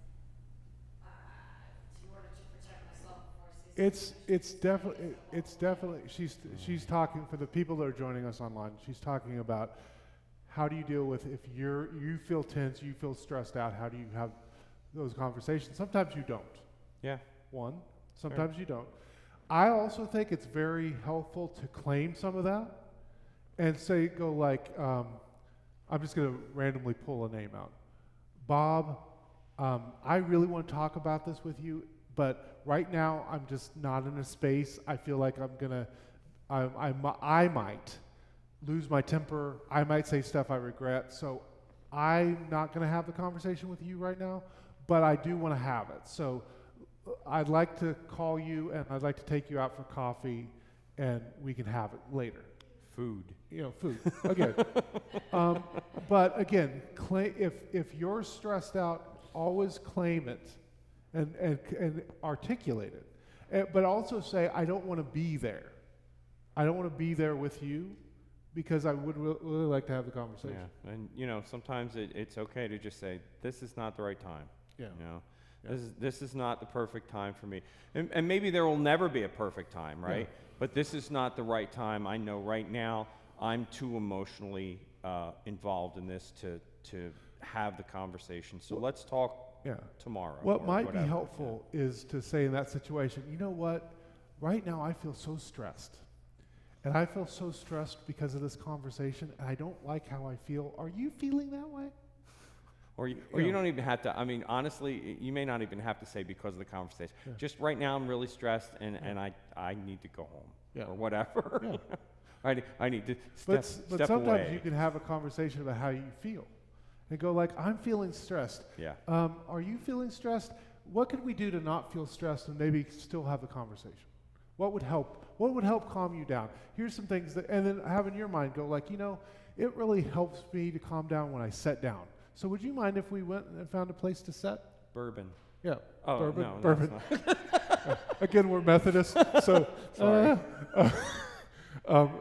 in order to protect myself before I say something. It's definitely she's talking for the people that are joining us online. She's talking about how do you deal with if you feel tense, you feel stressed out. How do you have those conversations? Sometimes you don't. Yeah. Sometimes you don't. I also think it's very helpful to claim some of that and go like, I'm just going to randomly pull a name out. Bob, I really want to talk about this with you, but right now I'm just not in a space. I feel like I might lose my temper. I might say stuff I regret. So I'm not going to have the conversation with you right now, but I do want to have it. So I'd like to call you and I'd like to take you out for coffee and we can have it later. Food. You know, food, again. But again, if you're stressed out, always claim it and articulate it. But also say, I don't want to be there. I don't want to be there with you because I would really like to have the conversation. Yeah, and you know, sometimes it's okay to just say, this is not the right time. Yeah. You know, Yeah. this is not the perfect time for me. And maybe there will never be a perfect time, right? Yeah. But this is not the right time. I know right now I'm too emotionally involved in this to have the conversation. So let's talk tomorrow. What or might whatever. be helpful is to say in that situation, you know what? Right now I feel so stressed. And I feel so stressed because of this conversation, and I don't like how I feel. Are you feeling that way? Or you don't even have to, I mean, honestly, you may not even have to say because of the conversation. Yeah. Just right now I'm really stressed and I need to go home. Yeah. Or whatever. Yeah. I need to But step sometimes away. you can have a conversation about how you feel. And go like, I'm feeling stressed. Yeah. Are you feeling stressed? What could we do to not feel stressed and maybe still have the conversation? What would help? What would help calm you down? Here's some things that, and then have in your mind go like, you know, it really helps me to calm down when I sit down. So would you mind if we went and found a place to sit? Bourbon. Yeah. Oh, bourbon. no, Bourbon. that's not. Again, we're Methodists, so Sorry.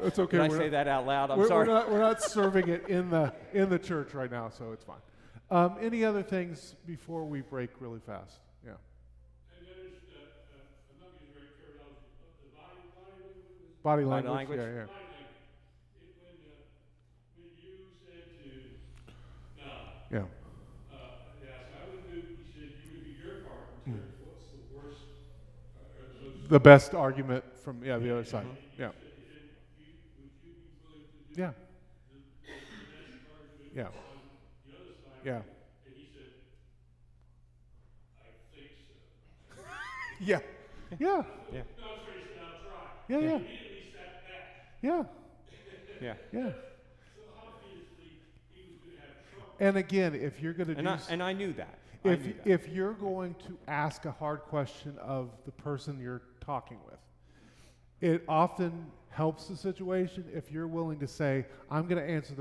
it's okay. Did I we're say not- that out loud? I'm we're, sorry. We're not serving it in the church right now, so it's fine. Any other things before we break really fast? Yeah. And then there's, I'm not using the right terminology, but the Body Body language. language. Yeah, yeah. body language. When you said to Don, Yeah. yes, I would do, he said you would do your part in terms of what's the worst, The best argument from the other side. Yeah. would you be willing to do Yeah. the best argument Yeah. on the other side? Yeah. And he said, I think so. Yeah. Yeah. Yeah. No, I'm sorry, he said, I'll try. Yeah. Yeah. He immediately sat back. Yeah. Yeah. Yeah. So obviously, he was going to have trouble. And again, if you're going to do And I knew that. if you're going to ask a hard question of the person you're talking with, it often helps the situation if you're willing to say, I'm going to answer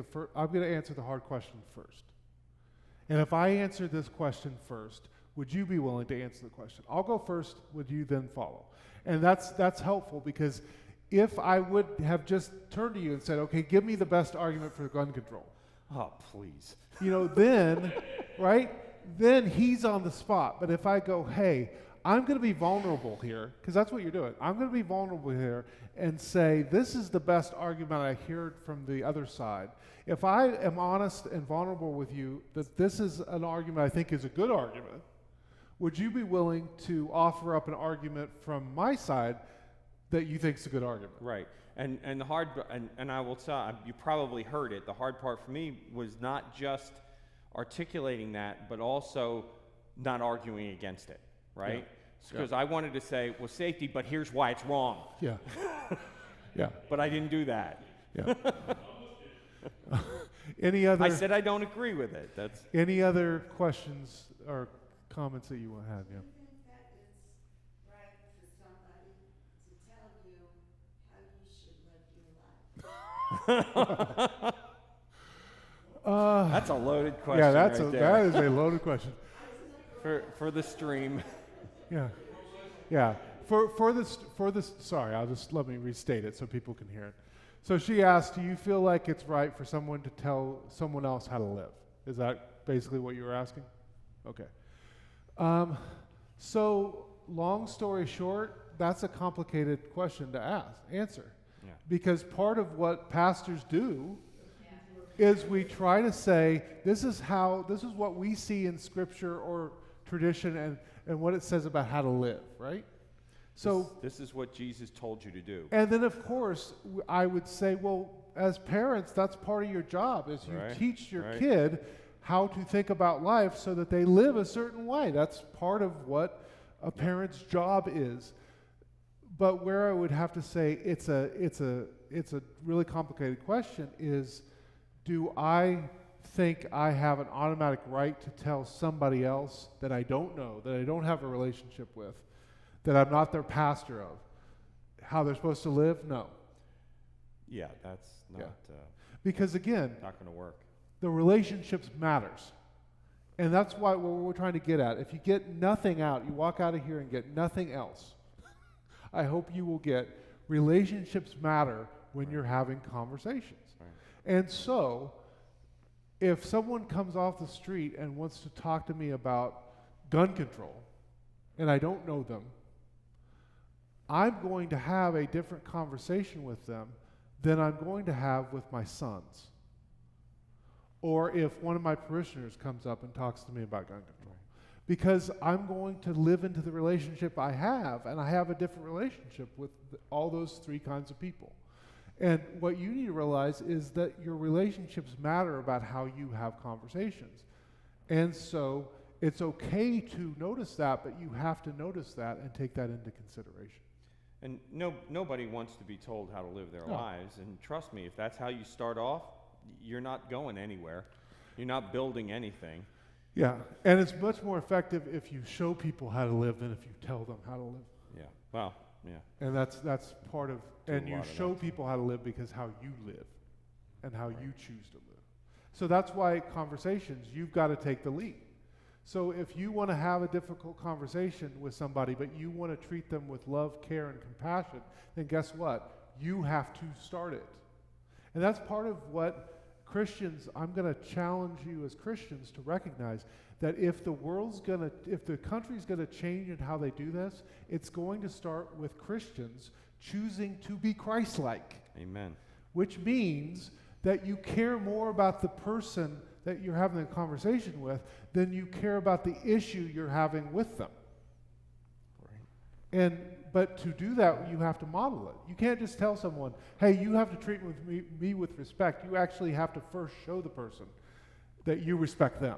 the hard question first. And if I answer this question first, would you be willing to answer the question? I'll go first, would you then follow? And that's helpful because if I would have just turned to you and said, okay, give me the best argument for gun control, Oh, please. you know, then, right? Then he's on the spot. But if I go, hey, I'm going to be vulnerable here, because that's what you're doing. I'm going to be vulnerable here and say, this is the best argument I heard from the other side. If I am honest and vulnerable with you that this is an argument I think is a good argument, Would you be willing to offer up an argument from my side that you think is a good argument? Right. And I will tell you probably heard it. The hard part for me was not just articulating that, but also not arguing against it, right? Because I wanted to say, well, safety, but here's why it's wrong. Yeah. Yeah. But I didn't do that. Yeah. Any other? I said I don't agree with it. That's Any other questions or comments that you want to have? Yeah. Do you think that it's right for somebody to tell you how you should live your life? that's a loaded question. Yeah, that is a loaded question. for the stream. Yeah. Yeah. For this, sorry, let me restate it so people can hear it. So she asked, do you feel like it's right for someone to tell someone else how to live? Is that basically what you were asking? Okay. So long story short, that's a complicated question to answer. Yeah. Because part of what pastors do is we try to say, this is what we see in Scripture or tradition and what it says about how to live, right? So this is what Jesus told you to do. and then of course I would say, well, as parents, that's part of your job is you Right, teach your right. kid how to think about life so that they live a certain way. That's part of what a parent's job is. But where I would have to say it's a really complicated question is, do I think I have an automatic right to tell somebody else that I don't know, that I don't have a relationship with, that I'm not their pastor of, how they're supposed to live? No. Yeah, that's not Because again, not going to work. the relationships matters. And that's what we're trying to get at. If you get nothing out, you walk out of here and get nothing else, I hope you will get relationships matter when you're having conversations. Right. And so, if someone comes off the street and wants to talk to me about gun control, and I don't know them, I'm going to have a different conversation with them than I'm going to have with my sons. Or if one of my parishioners comes up and talks to me about gun control. Because I'm going to live into the relationship I have, and I have a different relationship with all those three kinds of people. And what you need to realize is that your relationships matter about how you have conversations. And so it's okay to notice that, but you have to notice that and take that into consideration. And nobody wants to be told how to live their No. lives. And trust me, if that's how you start off, you're not going anywhere. You're not building anything. Yeah, and it's much more effective if you show people how to live than if you tell them how to live. Yeah. Well, yeah. And that's part of, Do a and you lot of show that. people how to live because how you live and how you choose to live. So that's why conversations, you've got to take the lead. So if you want to have a difficult conversation with somebody, but you want to treat them with love, care, and compassion, then guess what? You have to start it. And that's part of what Christians, I'm going to challenge you as Christians to recognize that if the country's going to change in how they do this, it's going to start with Christians choosing to be Christ-like. Amen. Which means that you care more about the person that you're having a conversation with than you care about the issue you're having with them. Right. But to do that, you have to model it. You can't just tell someone, hey, you have to treat me with respect. You actually have to first show the person that you respect them.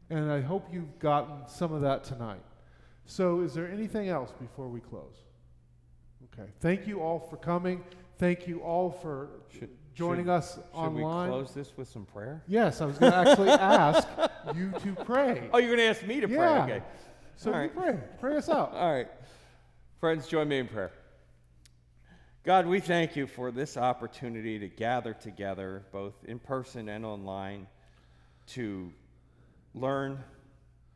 And I hope you've gotten some of that tonight. So is there anything else before we close? Okay. Thank you all for coming. Thank you all for joining us online. Should we close this with some prayer? Yes, I was going to actually ask you to pray. Oh, you're going to ask me to pray? Yeah. Okay. So All you right. pray. Pray us out. All right. Friends, join me in prayer. God, we thank you for this opportunity to gather together, both in person and online, to learn,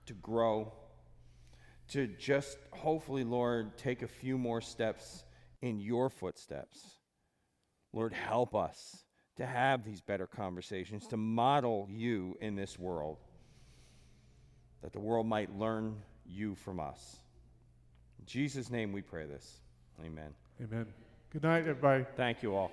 to grow, to just hopefully, Lord, take a few more steps in your footsteps. Lord, help us to have these better conversations, to model you in this world, that the world might learn you from us. In Jesus' name we pray this. Amen. Amen. Good night, everybody. Thank you all.